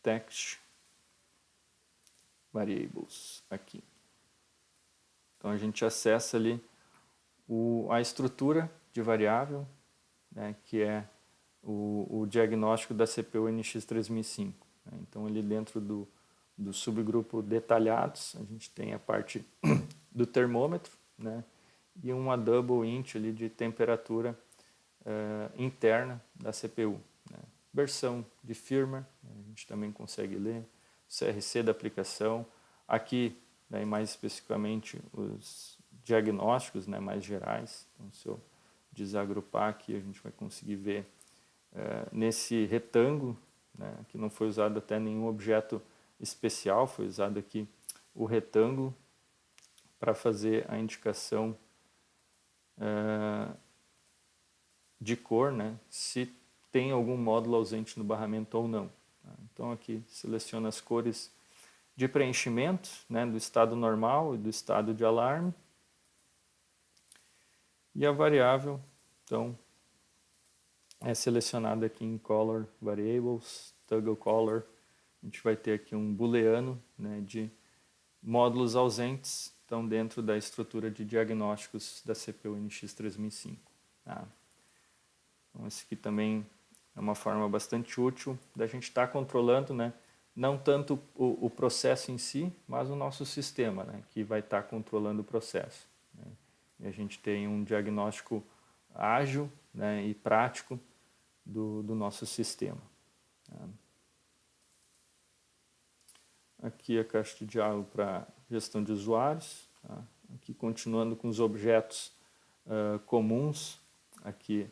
text variables aqui. Então a gente acessa ali a estrutura de variável, né, que é o diagnóstico da CPU NX3005. Né? Então ali dentro do subgrupo detalhados, a gente tem a parte do termômetro, né, e uma double int ali de temperatura interna da CPU. Né. Versão de firmware, a gente também consegue ler, CRC da aplicação, aqui, né, mais especificamente os diagnósticos, né, mais gerais. Então, se eu desagrupar aqui, a gente vai conseguir ver nesse retângulo, né, que não foi usado até nenhum objeto especial, foi usado aqui o retângulo para fazer a indicação de cor, né, se tem algum módulo ausente no barramento ou não. Então aqui seleciona as cores de preenchimento, né, do estado normal e do estado de alarme. E a variável, então, é selecionada aqui em Color Variables, Toggle Color. A gente vai ter aqui um booleano, né, de módulos ausentes, então dentro da estrutura de diagnósticos da CPU NX3005. Tá? Então esse aqui também é uma forma bastante útil da gente estar controlando, né, não tanto o processo em si, mas o nosso sistema, né, que vai estar controlando o processo. Né? E a gente tem um diagnóstico ágil, né, e prático do nosso sistema. Tá? Aqui a caixa de diálogo para gestão de usuários. Tá? Aqui continuando com os objetos comuns aqui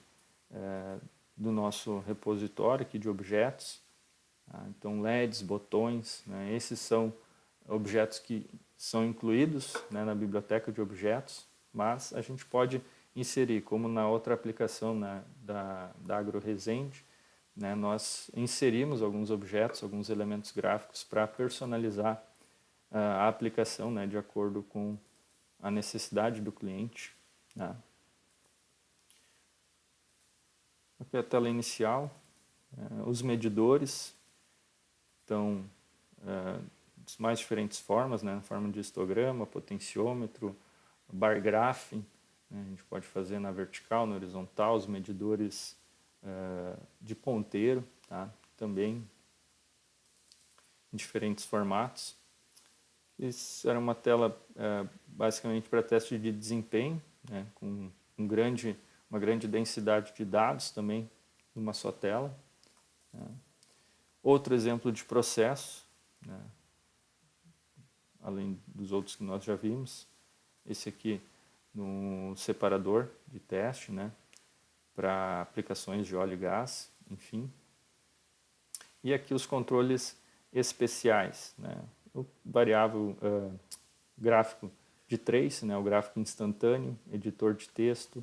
do nosso repositório aqui de objetos. Tá? Então LEDs, botões, né? Esses são objetos que são incluídos, né, na biblioteca de objetos, mas a gente pode inserir, como na outra aplicação da AgroResende, né, nós inserimos alguns objetos, alguns elementos gráficos para personalizar a aplicação, né, de acordo com a necessidade do cliente. Né. Aqui é a tela inicial, os medidores, então, de mais diferentes formas, né, na forma de histograma, potenciômetro, bar graph, né, a gente pode fazer na vertical, na horizontal, os medidores de ponteiro, tá, também em diferentes formatos. Isso era uma tela basicamente para teste de desempenho, né, com uma grande densidade de dados também numa só tela. Né. Outro exemplo de processo, né, além dos outros que nós já vimos, esse aqui no separador de teste, né, para aplicações de óleo e gás, enfim. E aqui os controles especiais, né, o variável gráfico de trace, né, o gráfico instantâneo, editor de texto,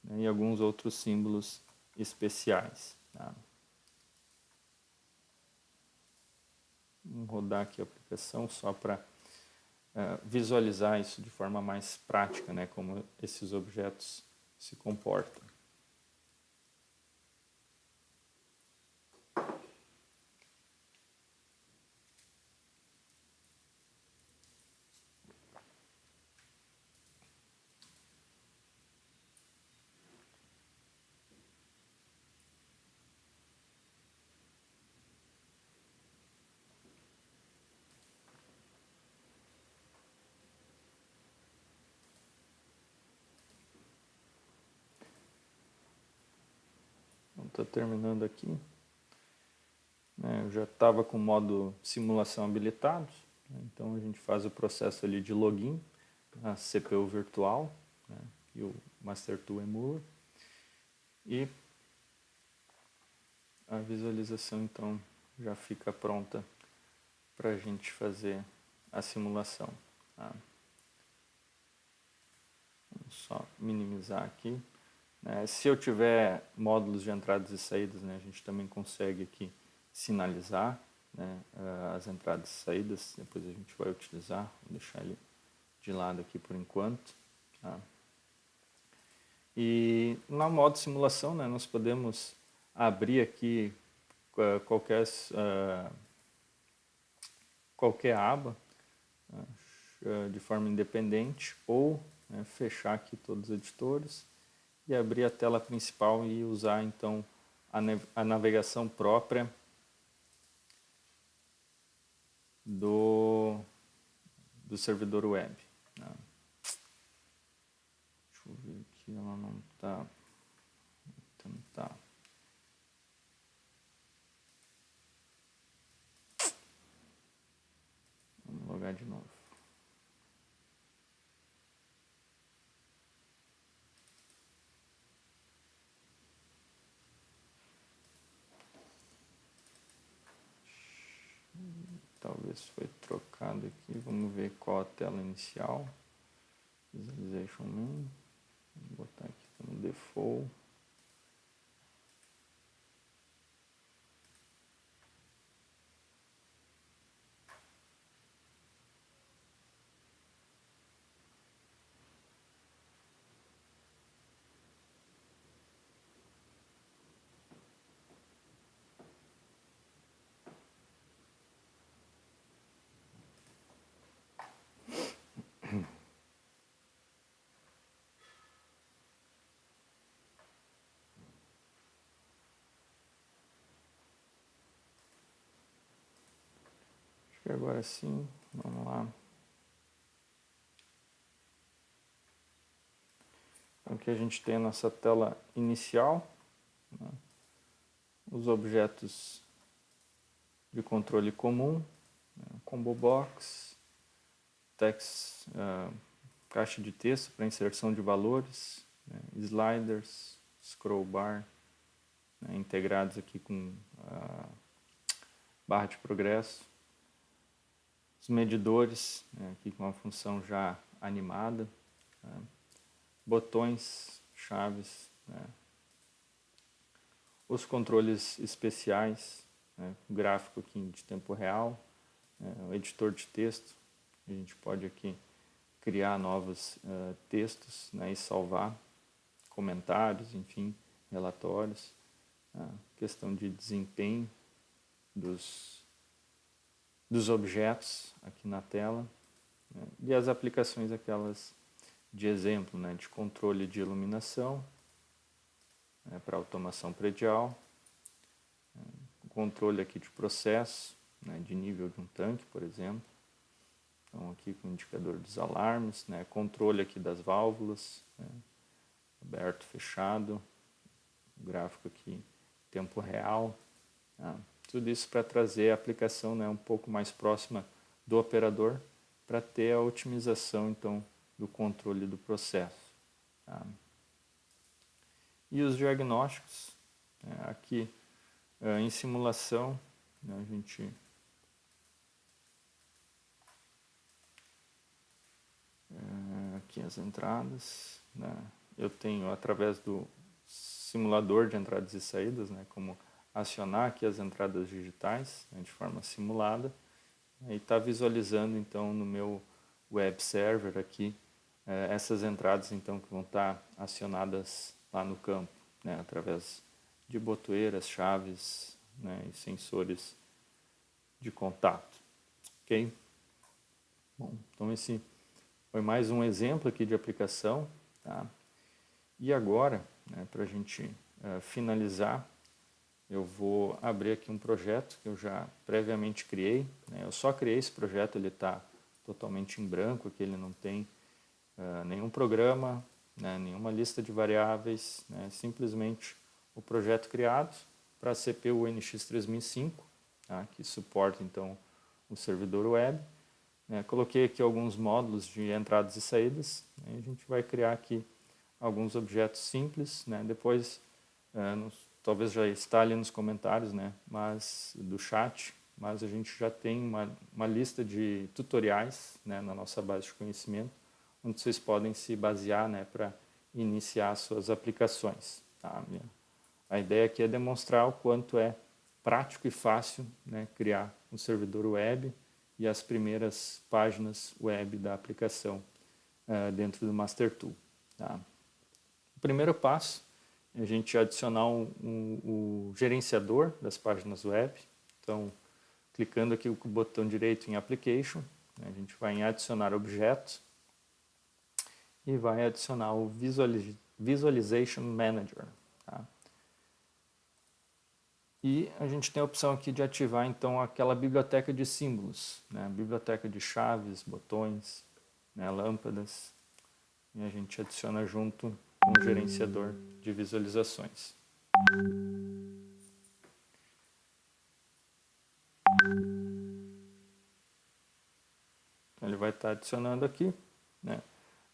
né, e alguns outros símbolos especiais. Tá? Vamos rodar aqui a aplicação só para visualizar isso de forma mais prática, né, como esses objetos se comportam. está terminando aqui. Eu já estava com o modo simulação habilitado, né? Então a gente faz o processo ali de login, a CPU virtual, né? E o Master2 emula. E a visualização então já fica pronta para a gente fazer a simulação. Tá? Vamos só minimizar aqui. Se eu tiver módulos de entradas e saídas, né, a gente também consegue aqui sinalizar, né, as entradas e saídas. Depois a gente vai utilizar, vou deixar ele de lado aqui por enquanto. Tá? E no modo simulação, né, nós podemos abrir aqui qualquer aba de forma independente, ou né, fechar aqui todos os editores e abrir a tela principal e usar então a navegação própria do servidor web. Né? Deixa eu ver aqui, ela não está. Tentar. Vamos logar de novo. Talvez foi trocado aqui. Vamos ver qual a tela inicial. Visualization main. Vou botar aqui como default. Acho que agora sim. Vamos lá. Então aqui a gente tem a nossa tela inicial, né? Os objetos de controle comum, né? Combo box, text, caixa de texto para inserção de valores, né? Sliders, scroll bar, né? Integrados aqui com a barra de progresso, os medidores, né? Aqui com a função já animada, né? Botões, chaves, né? Os controles especiais, né? Gráfico aqui de tempo real, né? O editor de texto, a gente pode aqui criar novos textos, né? E salvar comentários, enfim, relatórios, questão de desempenho dos objetos aqui na tela, né? E as aplicações aquelas de exemplo, né? De controle de iluminação, né? Para automação predial, controle aqui de processo, né? De nível de um tanque, por exemplo. Então aqui com o indicador dos alarmes, né? Controle aqui das válvulas, né? Aberto, fechado, gráfico aqui tempo real, tá? Tudo isso para trazer a aplicação, né, um pouco mais próxima do operador, para ter a otimização então do controle do processo, tá? E os diagnósticos, né, aqui em simulação, né, a gente aqui as entradas, né, eu tenho através do simulador de entradas e saídas, né, como acionar aqui as entradas digitais, né, de forma simulada, e está visualizando então no meu web server aqui essas entradas então que vão estar acionadas lá no campo, né, através de botoeiras, chaves, né, e sensores de contato, ok? Bom, então esse foi mais um exemplo aqui de aplicação, tá? E agora, né, para a gente finalizar, eu vou abrir aqui um projeto que eu já previamente criei, né? Eu só criei esse projeto, ele está totalmente em branco, aqui ele não tem nenhum programa, né, nenhuma lista de variáveis, né, simplesmente o projeto criado para a CPU NX3005, tá? Que suporta então o servidor web. Coloquei aqui alguns módulos de entradas e saídas. A gente vai criar aqui alguns objetos simples, né? Depois, talvez já está ali nos comentários, né? Mas do chat, mas a gente já tem uma lista de tutoriais, né? Na nossa base de conhecimento, onde vocês podem se basear, né? Para iniciar suas aplicações. Tá? A ideia aqui é demonstrar o quanto é prático e fácil, né? Criar um servidor web e as primeiras páginas web da aplicação dentro do MasterTool. Tá? O primeiro passo é a gente adicionar o gerenciador das páginas web. Então, clicando aqui com o botão direito em Application, a gente vai em Adicionar Objeto e vai adicionar o Visualization Manager. Tá? E a gente tem a opção aqui de ativar então aquela biblioteca de símbolos, né? Biblioteca de chaves, botões, né? Lâmpadas, e a gente adiciona junto com o gerenciador de visualizações. Então, ele vai estar adicionando aqui, né?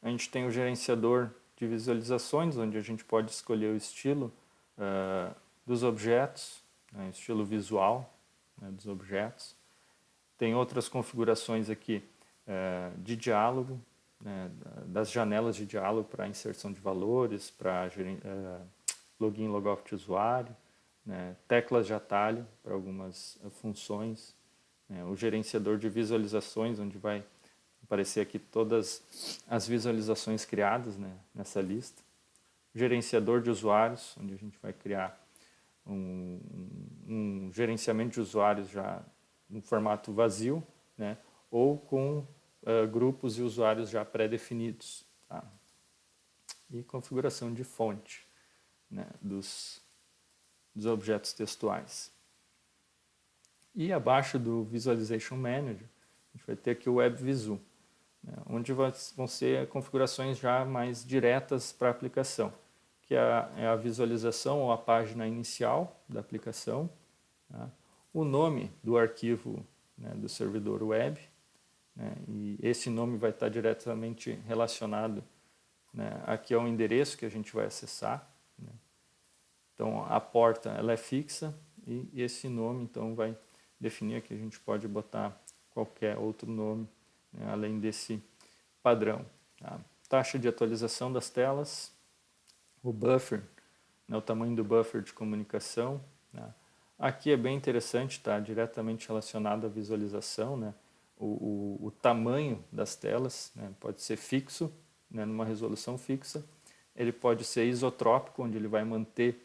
A gente tem o gerenciador de visualizações, onde a gente pode escolher o estilo dos objetos, né? Estilo visual, né? Dos objetos. Tem outras configurações aqui de diálogo, né? Das janelas de diálogo para inserção de valores, para login e logout de usuário, né? Teclas de atalho para algumas funções, né? O gerenciador de visualizações, onde vai aparecer aqui todas as visualizações criadas, né? Nessa lista. O gerenciador de usuários, onde a gente vai criar um gerenciamento de usuários já em formato vazio, né? Ou com grupos e usuários já pré-definidos. Tá? E configuração de fonte, né? dos objetos textuais. E abaixo do Visualization Manager, a gente vai ter aqui o WebVisu, né? Onde vão ser configurações já mais diretas para a aplicação, que é a visualização ou a página inicial da aplicação, tá? O nome do arquivo, né, do servidor web, né, e esse nome vai estar diretamente relacionado, né, aqui ao endereço que a gente vai acessar, né? Então a porta ela é fixa e esse nome então vai definir que a gente pode botar qualquer outro nome, né, além desse padrão. Tá? Taxa de atualização das telas, o buffer, né, o tamanho do buffer de comunicação, né? Aqui é bem interessante, está diretamente relacionado à visualização, né? O tamanho das telas, né, pode ser fixo, né, numa resolução fixa, ele pode ser isotrópico, onde ele vai manter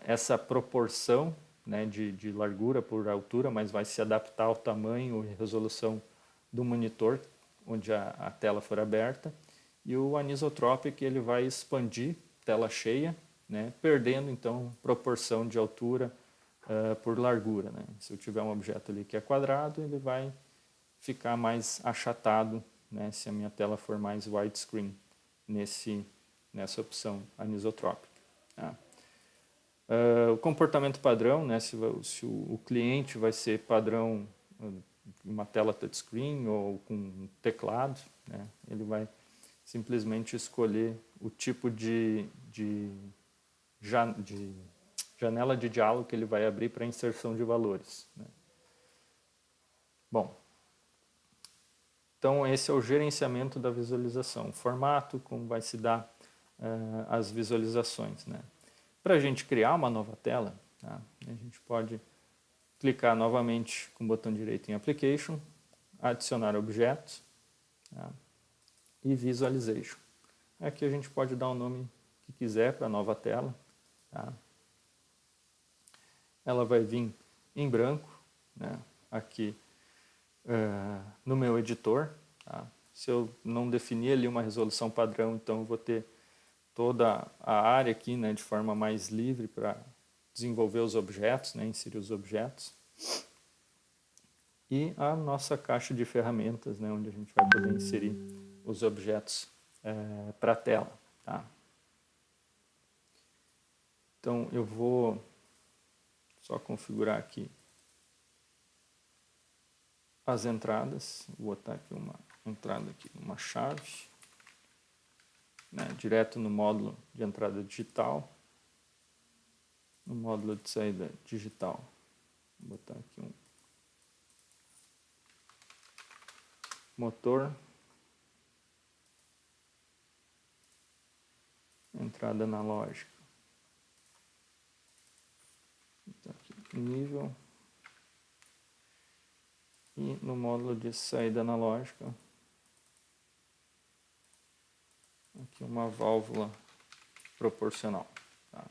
essa proporção, né, de largura por altura, mas vai se adaptar ao tamanho e resolução do monitor, onde a tela for aberta. E o anisotropic ele vai expandir tela cheia, né, perdendo então proporção de altura por largura, né? Se eu tiver um objeto ali que é quadrado, ele vai ficar mais achatado, né, se a minha tela for mais widescreen nessa opção anisotrópica. Tá? O comportamento padrão, né, se o cliente vai ser padrão uma tela touchscreen ou com teclado, né, ele vai simplesmente escolher o tipo de janela de diálogo que ele vai abrir para inserção de valores, né. Bom, então esse é o gerenciamento da visualização, o formato, como vai se dar as visualizações, né. Para a gente criar uma nova tela, tá, a gente pode clicar novamente com o botão direito em Application, adicionar objetos, tá, e Visualization. Aqui a gente pode dar o nome que quiser para a nova tela. Tá? Ela vai vir em branco, né, aqui no meu editor. Tá? Se eu não definir ali uma resolução padrão, então eu vou ter toda a área aqui, né, de forma mais livre para desenvolver os objetos, né, inserir os objetos. E a nossa caixa de ferramentas, né, onde a gente vai poder inserir os objetos para a tela. Tá? Então eu vou só configurar aqui as entradas. Vou botar aqui uma entrada aqui, uma chave, né, direto no módulo de entrada digital, no módulo de saída digital. Vou botar aqui um motor, entrada analógica, vou botar aqui nível, e no módulo de saída analógica, aqui uma válvula proporcional. Tá?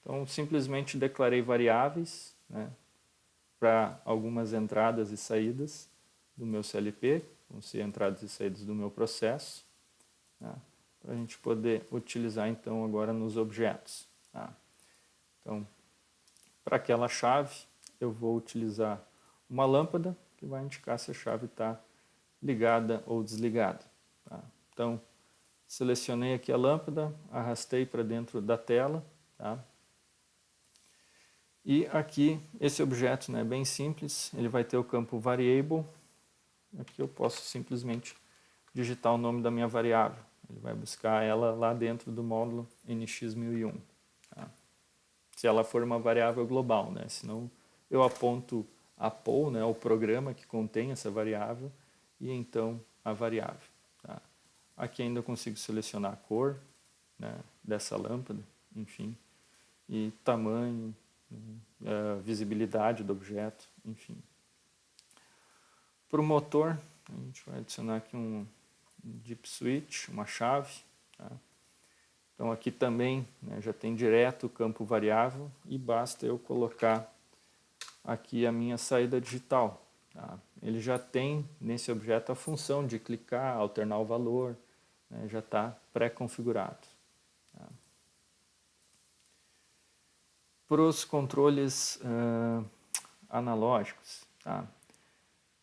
Então, simplesmente declarei variáveis, né, para algumas entradas e saídas do meu CLP, vão ser entradas e saídas do meu processo, tá? Para a gente poder utilizar então agora nos objetos. Tá? Então, para aquela chave, eu vou utilizar uma lâmpada que vai indicar se a chave está ligada ou desligada. Tá? Então, selecionei aqui a lâmpada, arrastei para dentro da tela. Tá? E aqui, esse objeto, né, é bem simples, ele vai ter o campo variable. Aqui eu posso simplesmente digitar o nome da minha variável. Ele vai buscar ela lá dentro do módulo NX1001. Tá? Se ela for uma variável global, né? Senão eu aponto a pool, né, o programa que contém essa variável, e então a variável. Tá? Aqui ainda eu consigo selecionar a cor, né, dessa lâmpada, enfim, e tamanho, visibilidade do objeto, enfim. Para o motor, a gente vai adicionar aqui um dip switch, uma chave. Tá? Então aqui também, né, já tem direto o campo variável e basta eu colocar aqui a minha saída digital. Tá? Ele já tem nesse objeto a função de clicar, alternar o valor, né, já está pré-configurado. Tá? Para os controles analógicos, tá?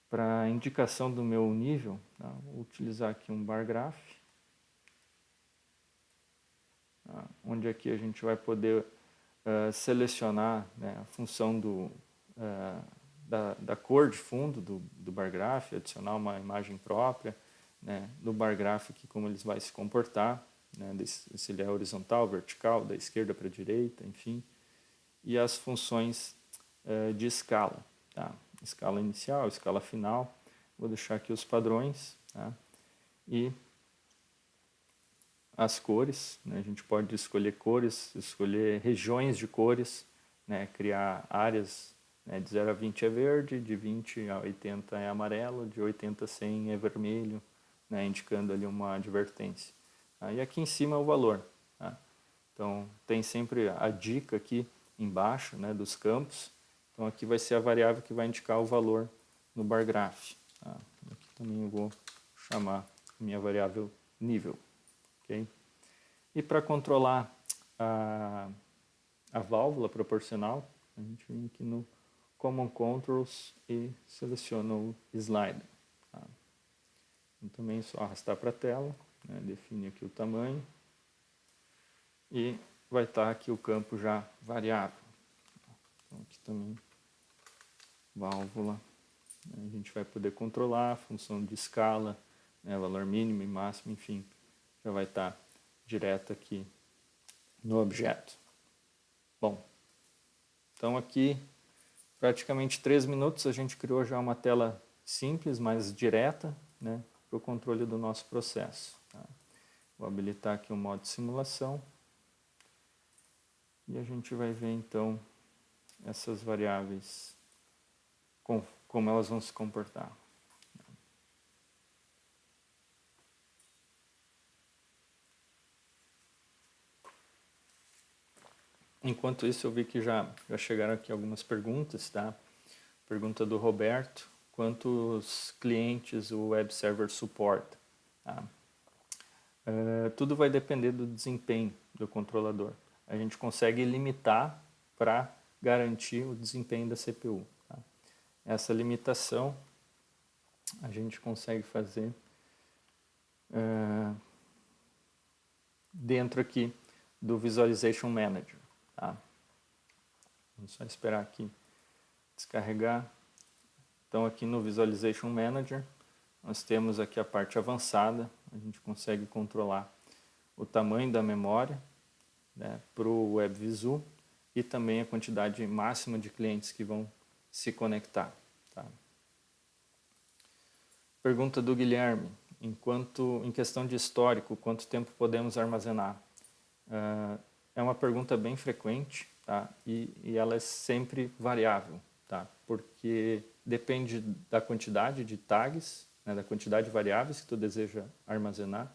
Para a indicação do meu nível, tá? Vou utilizar aqui um bar graph, tá? Onde aqui a gente vai poder selecionar, né, a função da cor de fundo do bar graph, adicionar uma imagem própria, né, do bar graph aqui, como ele vai se comportar, né, se ele é horizontal, vertical, da esquerda para a direita, enfim, e as funções de escala, tá? Escala inicial, escala final. Vou deixar aqui os padrões, tá? E as cores, né? A gente pode escolher cores, escolher regiões de cores, né? Criar áreas, né? De 0 a 20 é verde, de 20 a 80 é amarelo, de 80 a 100 é vermelho, né? Indicando ali uma advertência. Tá? E aqui em cima é o valor. Tá? Então tem sempre a dica aqui embaixo, né, dos campos. Então aqui vai ser a variável que vai indicar o valor no bar graph. Tá? Aqui também eu vou chamar a minha variável nível. Okay? E para controlar a válvula proporcional, a gente vem aqui no Common Controls e seleciona o Slider. Tá? Então, também é só arrastar para a tela, né, define aqui o tamanho e vai estar aqui o campo já variável. Então, aqui também válvula, né, a gente vai poder controlar a função de escala, né, valor mínimo e máximo, enfim, já vai estar direto aqui no objeto. Bom, então aqui praticamente 3 minutos a gente criou já uma tela simples, mais direta, né, para o controle do nosso processo. Tá? Vou habilitar aqui o modo simulação e a gente vai ver então essas variáveis, como elas vão se comportar. Enquanto isso, eu vi que já chegaram aqui algumas perguntas, tá? Pergunta do Roberto: quantos clientes o web server suporta? Tá? Tudo vai depender do desempenho do controlador. A gente consegue limitar para garantir o desempenho da CPU. Tá? Essa limitação a gente consegue fazer dentro aqui do Visualization Manager. Tá? Vamos só esperar aqui descarregar. Então aqui no Visualization Manager, nós temos aqui a parte avançada, a gente consegue controlar o tamanho da memória, né, para o WebVisu e também a quantidade máxima de clientes que vão se conectar. Tá? Pergunta do Guilherme, em questão de histórico, quanto tempo podemos armazenar? É uma pergunta bem frequente, tá? E ela é sempre variável, tá? Porque depende da quantidade de tags, né, da quantidade de variáveis que tu deseja armazenar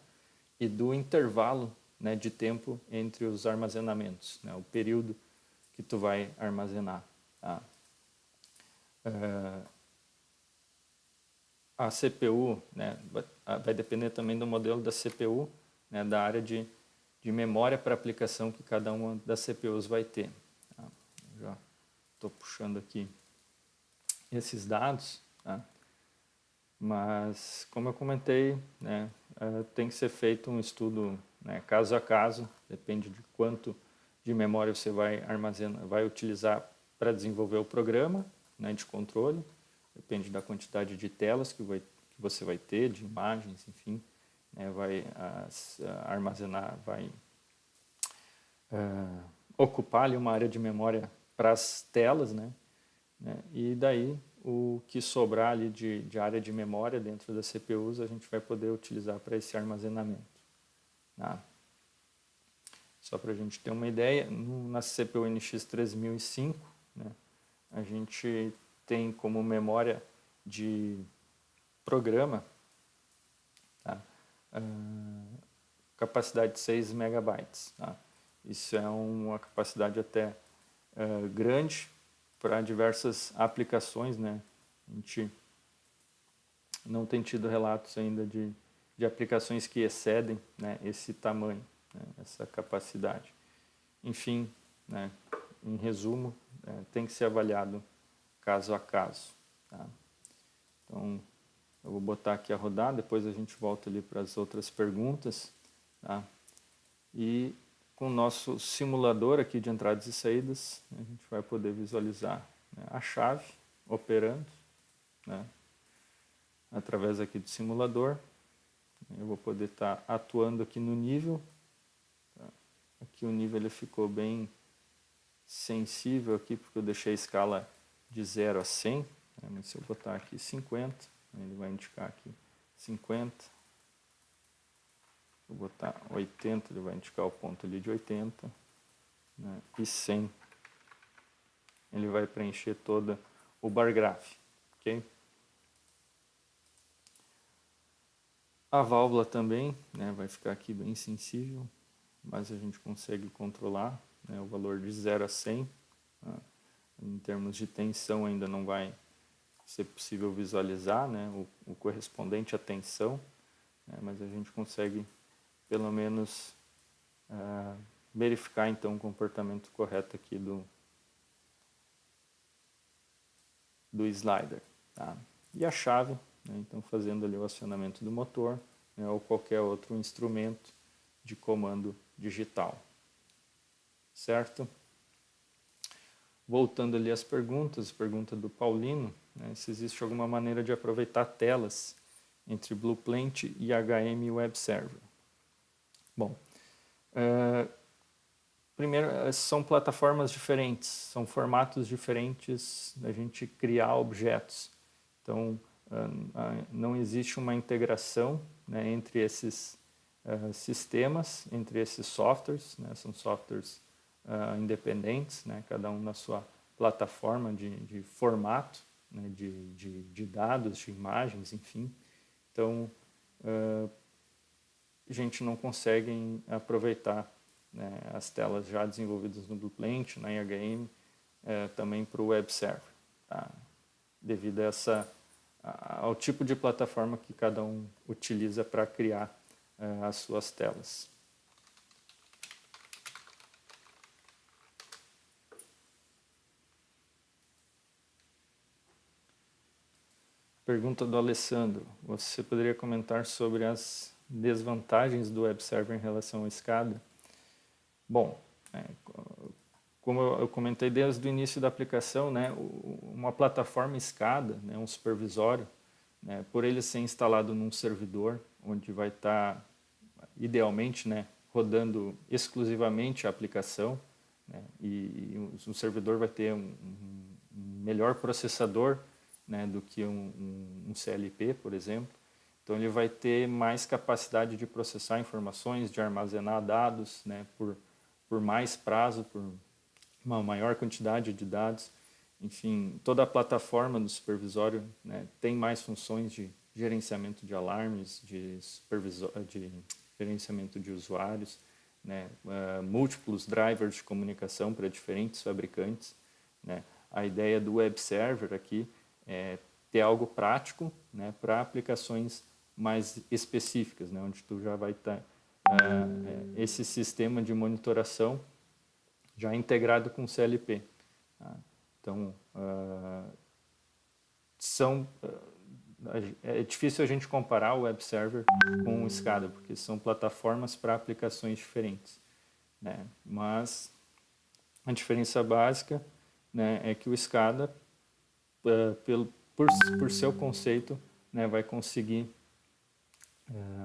e do intervalo, né, de tempo entre os armazenamentos, né, o período que tu vai armazenar. Tá? A CPU, né, vai depender também do modelo da CPU, né, da área de memória para aplicação que cada uma das CPUs vai ter. Tá? Já estou puxando aqui esses dados, tá? Mas, como eu comentei, né, tem que ser feito um estudo, né, caso a caso, depende de quanto de memória você vai armazenar, vai utilizar para desenvolver o programa, né, de controle, depende da quantidade de telas que você vai ter, de imagens, enfim, né, vai armazenar, vai ocupar ali uma área de memória para as telas, né, e daí o que sobrar ali de área de memória dentro das CPUs a gente vai poder utilizar para esse armazenamento. Tá? Só para a gente ter uma ideia, na CPU NX3005, né, a gente tem como memória de programa, tá, capacidade de 6 megabytes. Tá? Isso é uma capacidade até grande para diversas aplicações, né? A gente não tem tido relatos ainda de aplicações que excedem, né, esse tamanho, né, essa capacidade. Enfim, né, em resumo, tem que ser avaliado caso a caso. Tá? Então, eu vou botar aqui a rodar, depois a gente volta ali para as outras perguntas. Tá? E com o nosso simulador aqui de entradas e saídas, a gente vai poder visualizar, né, a chave operando, né, através aqui do simulador. Eu vou poder estar atuando aqui no nível. Tá? Aqui o nível ele ficou bem sensível aqui, porque eu deixei a escala de 0 a 100. Né, mas se eu botar aqui 50, ele vai indicar aqui 50. Vou botar 80, ele vai indicar o ponto ali de 80, né, e 100, ele vai preencher todo o bar graph, ok? A válvula também, né, vai ficar aqui bem sensível, mas a gente consegue controlar, né, o valor de 0 a 100. Tá? Em termos de tensão ainda não vai ser possível visualizar, né, o correspondente à tensão, né, mas a gente consegue pelo menos verificar então o comportamento correto aqui do slider. Tá? E a chave, né, então fazendo ali o acionamento do motor, né, ou qualquer outro instrumento de comando digital. Certo? Voltando ali às perguntas, pergunta do Paulino, né, se existe alguma maneira de aproveitar telas entre Blueprint e HM Web Server. Bom, primeiro, são plataformas diferentes, são formatos diferentes da gente criar objetos. Então, não existe uma integração, né, entre esses sistemas, entre esses softwares, né, são softwares independentes, né, cada um na sua plataforma de formato, né, de dados, de imagens, enfim. Então, a gente não consegue aproveitar, né, as telas já desenvolvidas no Blueprint, na IHM, também para o web server, tá? Devido ao tipo de plataforma que cada um utiliza para criar as suas telas. Pergunta do Alessandro. Você poderia comentar sobre as desvantagens do web server em relação ao SCADA? Bom, como eu comentei desde o início da aplicação, né, uma plataforma SCADA, né, um supervisório, né, por ele ser instalado num servidor, onde vai estar, idealmente, né, rodando exclusivamente a aplicação, né, e o servidor vai ter um melhor processador, né, do que um CLP, por exemplo. Então ele vai ter mais capacidade de processar informações, de armazenar dados, né, por mais prazo, por uma maior quantidade de dados. Enfim, toda a plataforma do supervisório, né, tem mais funções de gerenciamento de alarmes, de gerenciamento de usuários, né, múltiplos drivers de comunicação para diferentes fabricantes, né. A ideia do web server aqui é ter algo prático, né, para aplicações mais específicas, né, onde tu já vai estar esse sistema de monitoração já integrado com o CLP. Tá? Então, é difícil a gente comparar o web server com o SCADA, porque são plataformas para aplicações diferentes, né? Mas a diferença básica, né, é que o SCADA, por seu conceito, né, vai conseguir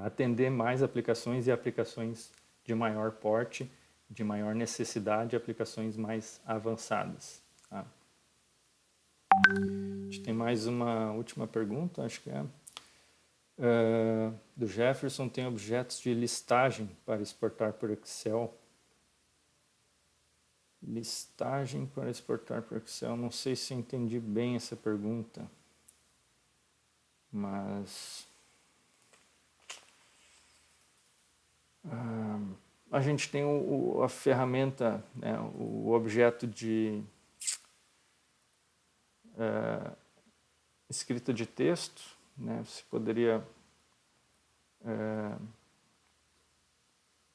atender mais aplicações e aplicações de maior porte, de maior necessidade, aplicações mais avançadas. Tá? A gente tem mais uma última pergunta, acho que é do Jefferson. Tem objetos de listagem para exportar por Excel? Listagem para exportar por Excel, não sei se eu entendi bem essa pergunta, mas a gente tem a ferramenta, né, o objeto de escrita de texto, né, você poderia,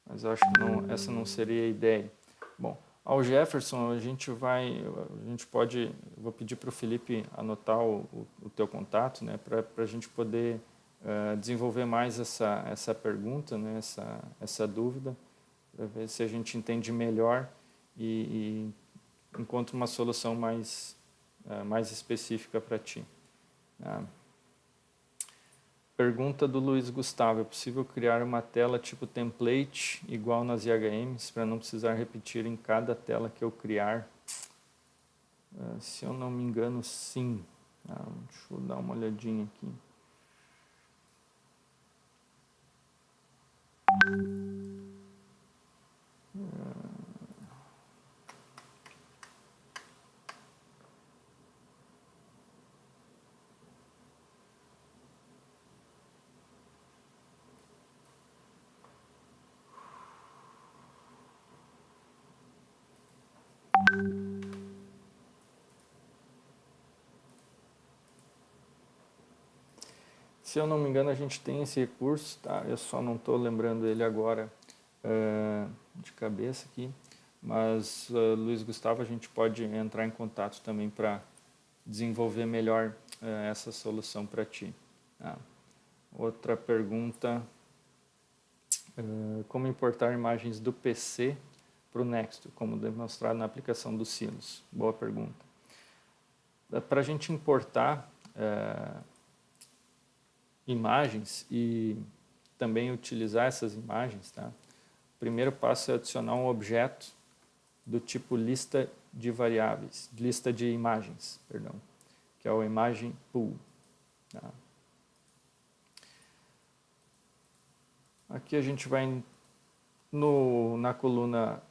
mas eu acho que essa não seria a ideia. Bom, ao Jefferson, a gente pode, vou pedir para o Felipe anotar o teu contato, né, para a gente poder desenvolver mais essa pergunta, né, essa dúvida, para ver se a gente entende melhor e encontra uma solução mais específica para ti. Pergunta do Luiz Gustavo: é possível criar uma tela tipo template igual nas IHMs para não precisar repetir em cada tela que eu criar? Se eu não me engano, sim. Deixa eu dar uma olhadinha aqui. Se eu não me engano, a gente tem esse recurso, tá? Eu só não estou lembrando ele agora de cabeça aqui, mas Luiz Gustavo, a gente pode entrar em contato também para desenvolver melhor essa solução para ti. Tá? Outra pergunta: como importar imagens do PC para o Nextdoor, como demonstrado na aplicação dos silos? Boa pergunta. Para a gente importar imagens e também utilizar essas imagens, tá? O primeiro passo é adicionar um objeto do tipo lista de variáveis, lista de imagens, perdão, que é o imagem pool. Tá? Aqui a gente vai na coluna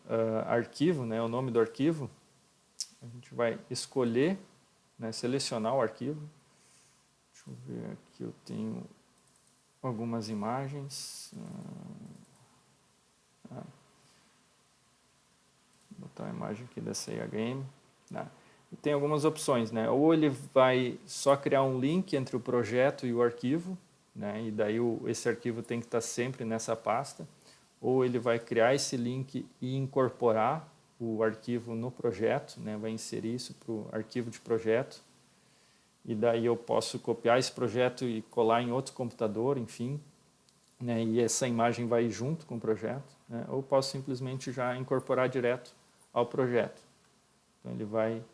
arquivo, né, o nome do arquivo, a gente vai escolher, né, selecionar o arquivo. Deixa eu ver aqui, eu tenho algumas imagens. Vou botar uma imagem aqui dessa IHM. Tá? E tem algumas opções, né? Ou ele vai só criar um link entre o projeto e o arquivo, né? E daí esse arquivo tem que estar sempre nessa pasta. Ou ele vai criar esse link e incorporar o arquivo no projeto, né? Vai inserir isso para o arquivo de projeto. E daí eu posso copiar esse projeto e colar em outro computador, enfim, né, e essa imagem vai junto com o projeto, né, ou posso simplesmente já incorporar direto ao projeto. Então, ele vai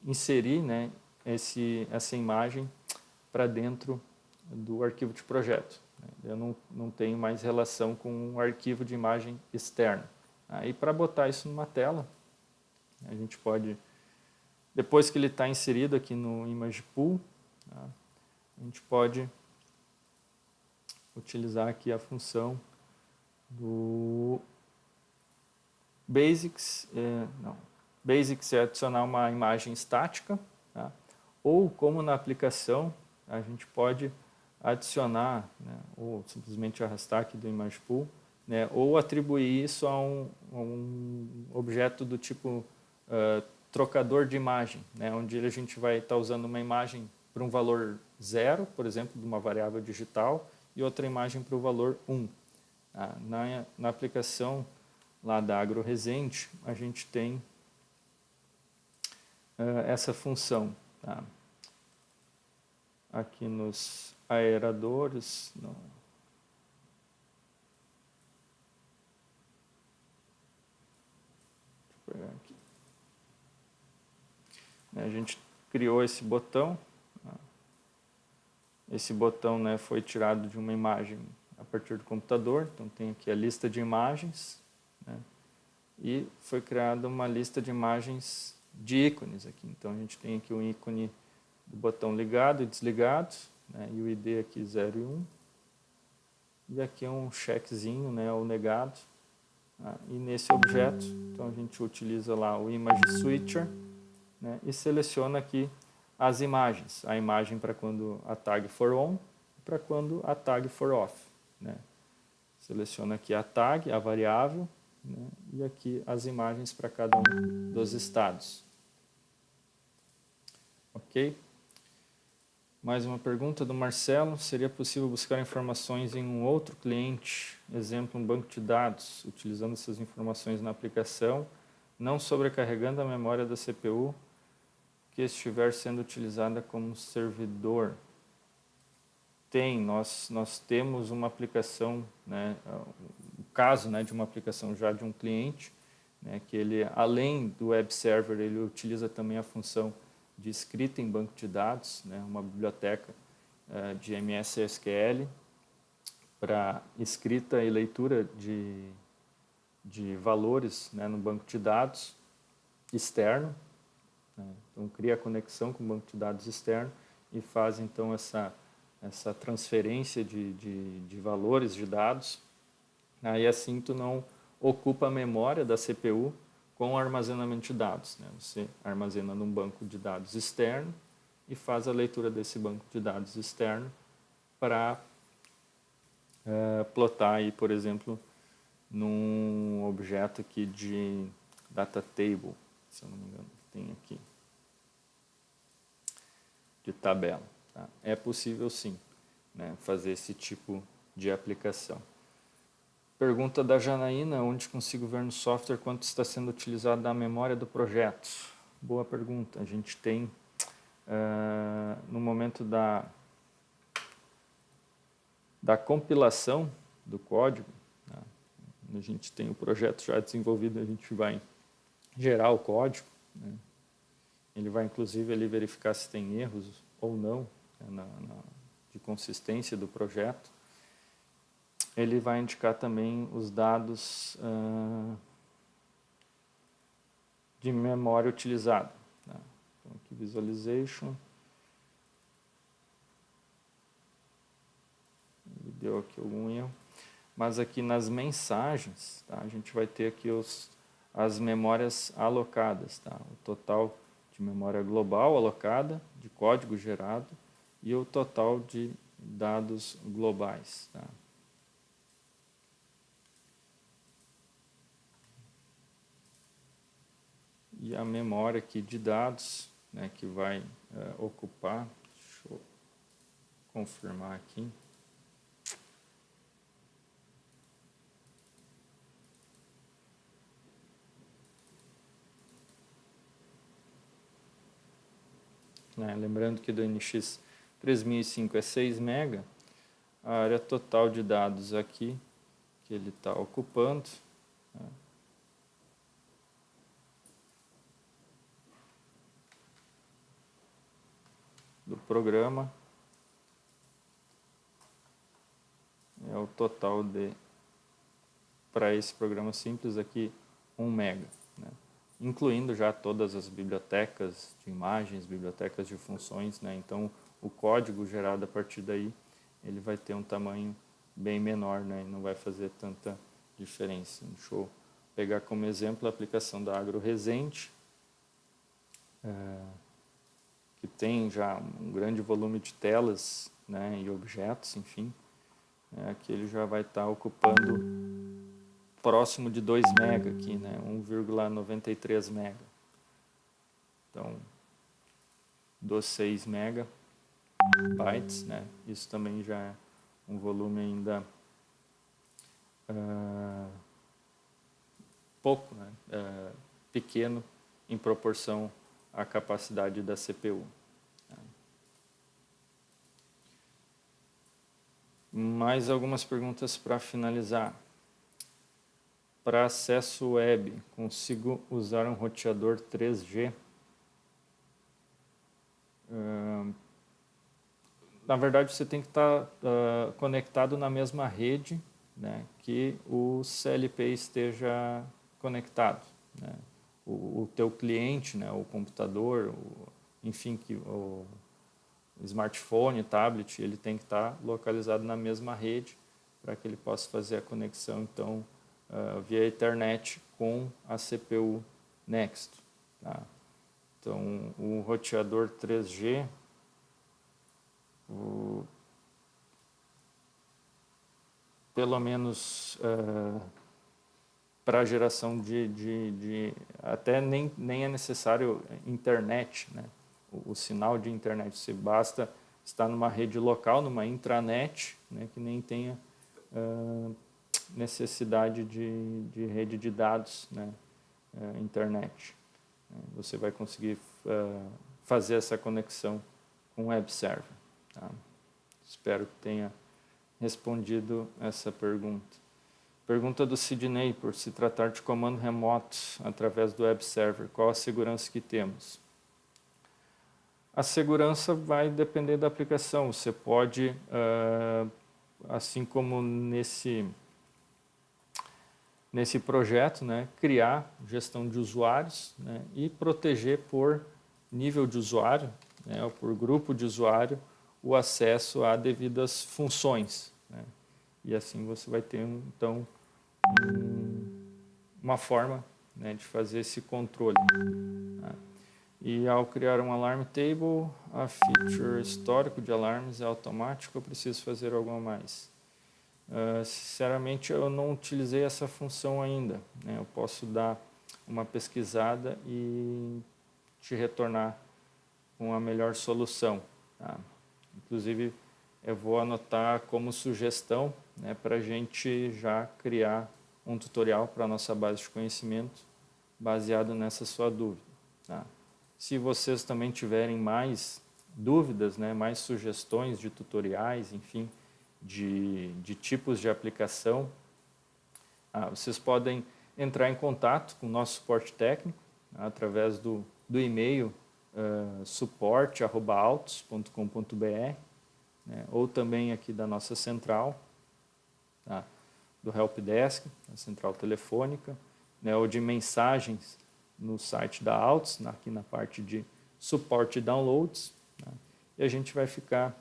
inserir, né, essa imagem para dentro do arquivo de projeto. Eu não tenho mais relação com um arquivo de imagem externo. Aí, para botar isso numa tela, a gente pode, depois que ele está inserido aqui no Image Pool, tá, a gente pode utilizar aqui a função do Basics. Basics é adicionar uma imagem estática, tá? Ou como na aplicação, a gente pode adicionar, né, ou simplesmente arrastar aqui do Image Pool, né, ou atribuir isso a um objeto do tipo trocador de imagem, né, onde a gente vai estar usando uma imagem para um valor 0, por exemplo, de uma variável digital, e outra imagem para o valor 1. Tá? Na aplicação lá da AgroResende, a gente tem essa função. Tá? Aqui nos aeradores, não. Deixa eu pegar aqui. A gente criou esse botão. Tá? Esse botão, né, foi tirado de uma imagem a partir do computador. Então tem aqui a lista de imagens, né, e foi criada uma lista de imagens de ícones aqui. Então a gente tem aqui um ícone do botão ligado e desligado, né, e o ID aqui 0 e 1. E aqui é um checkzinho, né, ou negado. Tá? E nesse objeto, então a gente utiliza lá o Image Switcher, né, e seleciona aqui as imagens. A imagem para quando a tag for on e para quando a tag for off. Né? Seleciona aqui a tag, a variável, né, e aqui as imagens para cada um dos estados. Ok? Mais uma pergunta do Marcelo. Seria possível buscar informações em um outro cliente, exemplo, um banco de dados, utilizando essas informações na aplicação, não sobrecarregando a memória da CPU que estiver sendo utilizada como servidor? Tem, nós temos uma aplicação, né, o caso, né, de uma aplicação já de um cliente, né, que ele, além do web server, ele utiliza também a função de escrita em banco de dados, né, uma biblioteca de MS SQL para escrita e leitura de valores, né, no banco de dados externo. Né, então cria a conexão com o banco de dados externo e faz então essa transferência de valores de dados. Aí assim tu não ocupa a memória da CPU com o armazenamento de dados. Né? Você armazena num banco de dados externo e faz a leitura desse banco de dados externo para plotar, aí, por exemplo, num objeto aqui de data table, se eu não me engano, tem aqui, de tabela. Tá? É possível sim, né, fazer esse tipo de aplicação. Pergunta da Janaína: onde consigo ver no software quanto está sendo utilizado da memória do projeto? Boa pergunta. A gente tem, no momento da compilação do código, tá? A gente tem o projeto já desenvolvido, a gente vai gerar o código, né? Ele vai inclusive ali verificar se tem erros ou não, né, de consistência do projeto. Ele vai indicar também os dados de memória utilizada. Tá? Então, aqui, visualization. Ele deu aqui algum erro. Mas aqui nas mensagens, tá? A gente vai ter aqui as memórias alocadas. Tá? O total de memória global alocada, de código gerado, e o total de dados globais. Tá? E a memória aqui de dados, né, que vai ocupar, deixa eu confirmar aqui. Lembrando que do NX 3005 é 6 MB, a área total de dados aqui que ele está ocupando, né, do programa é o total para esse programa simples aqui 1 mega, né? Incluindo já todas as bibliotecas de imagens, bibliotecas de funções, né? Então o código gerado a partir daí ele vai ter um tamanho bem menor, né? E não vai fazer tanta diferença. Deixa eu pegar como exemplo a aplicação da AgroResende, que tem já um grande volume de telas, né, e objetos, enfim. Aqui ele já vai estar ocupando próximo de 2 mega aqui, né, 1,93 mega. Então, dos 6 megabytes, né, isso também já é um volume ainda pouco, né, pequeno em proporção à capacidade da CPU. Mais algumas perguntas para finalizar. Para acesso web, consigo usar um roteador 3G? Na verdade, você tem que estar conectado na mesma rede, né, que o CLP esteja conectado, né? O teu cliente, né, o computador, enfim, o smartphone, tablet, ele tem que estar localizado na mesma rede para que ele possa fazer a conexão, então, via Ethernet com a CPU Next. Tá? Então, o roteador 3G, pelo menos para a geração até nem é necessário internet, né? O sinal de internet, se basta estar numa rede local, numa intranet, né, que nem tenha necessidade de rede de dados, né, internet. Você vai conseguir fazer essa conexão com o web server. Tá? Espero que tenha respondido essa pergunta. Pergunta do Sidney: por se tratar de comando remoto através do web server, qual a segurança que temos? A segurança vai depender da aplicação. Você pode, assim como nesse projeto, né, criar gestão de usuários, né, e proteger por nível de usuário, né, ou por grupo de usuário, o acesso a devidas funções, né? E assim você vai ter, então, uma forma, né, de fazer esse controle. Tá? E ao criar um alarm table, a feature histórico de alarmes é automático, eu preciso fazer algo a mais? Sinceramente, eu não utilizei essa função ainda, né? Eu posso dar uma pesquisada e te retornar com a melhor solução. Tá? Inclusive, eu vou anotar como sugestão, né, para a gente já criar um tutorial para a nossa base de conhecimento baseado nessa sua dúvida. Tá? Se vocês também tiverem mais dúvidas, né, mais sugestões de tutoriais, enfim, de tipos de aplicação, vocês podem entrar em contato com o nosso suporte técnico, através do e-mail suporte@altos.com.br, né, ou também aqui da nossa central, tá, do Helpdesk, a central telefônica, né, ou de mensagens no site da Altos, aqui na parte de suporte e downloads, né, e a gente vai ficar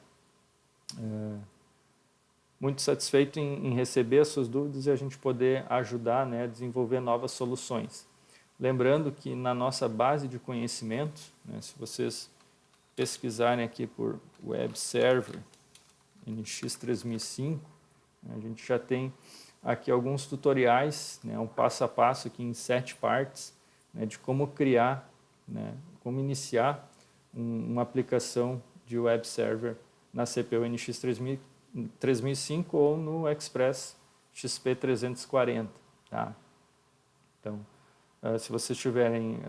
muito satisfeito em receber as suas dúvidas e a gente poder ajudar, né, a desenvolver novas soluções. Lembrando que na nossa base de conhecimento, né, se vocês pesquisarem aqui por Web Server NX 3005, né, a gente já tem aqui alguns tutoriais, né, um passo a passo aqui em 7 partes, né, de como criar, né, como iniciar uma aplicação de Web Server na CPU NX 3005 ou no Express XP 340. Tá? Então, se vocês tiverem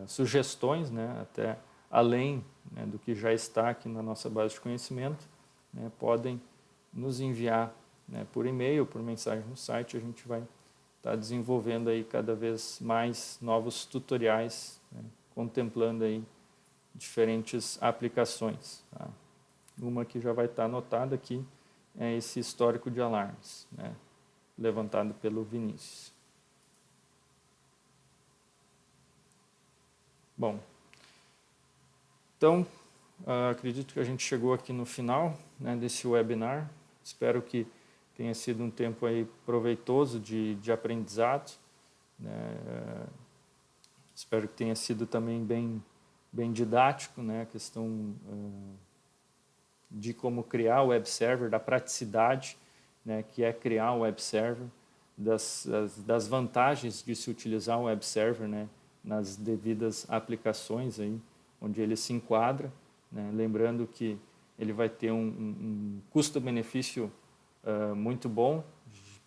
sugestões, né, até além, né, do que já está aqui na nossa base de conhecimento, né, podem nos enviar, né, por e-mail, por mensagem no site. A gente vai estar desenvolvendo aí cada vez mais novos tutoriais, né, contemplando aí diferentes aplicações. Tá? Uma que já vai estar anotada aqui é esse histórico de alarmes, né, levantado pelo Vinícius. Bom, então, acredito que a gente chegou aqui no final, né, desse webinar. Espero que tenha sido um tempo aí proveitoso de aprendizado, né? Espero que tenha sido também bem didático, né, a questão de como criar o web server, da praticidade, né, que é criar o web server, das vantagens de se utilizar o web server, né, nas devidas aplicações aí, onde ele se enquadra, né, lembrando que ele vai ter um custo-benefício muito bom,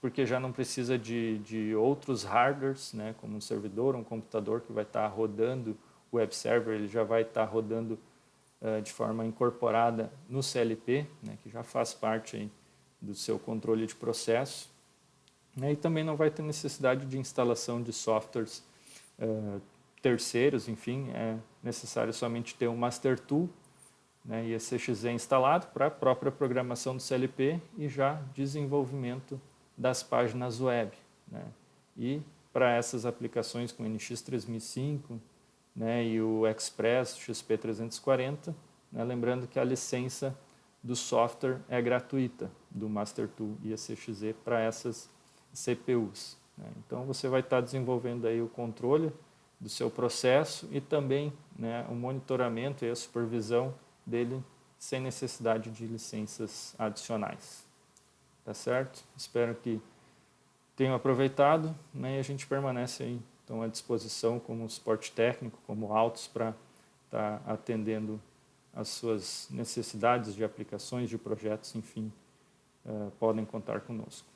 porque já não precisa de outros hardwares, né, como um servidor, um computador que vai estar rodando o web server, ele já vai estar rodando de forma incorporada no CLP, né, que já faz parte aí do seu controle de processo, né, e também não vai ter necessidade de instalação de softwares terceiros, enfim, é necessário somente ter um master tool, né, e ECXE instalado para a própria programação do CLP e já desenvolvimento das páginas web, né, e para essas aplicações com NX 3005, né, e o Express XP340, né, lembrando que a licença do software é gratuita do Master Tool e ECXE para essas CPUs. Né. Então você vai estar desenvolvendo aí o controle do seu processo e também, né, o monitoramento e a supervisão dele sem necessidade de licenças adicionais. Tá certo? Espero que tenham aproveitado, né, e a gente permanece aí então à disposição como suporte técnico, como autos para estar atendendo as suas necessidades de aplicações, de projetos, enfim, podem contar conosco.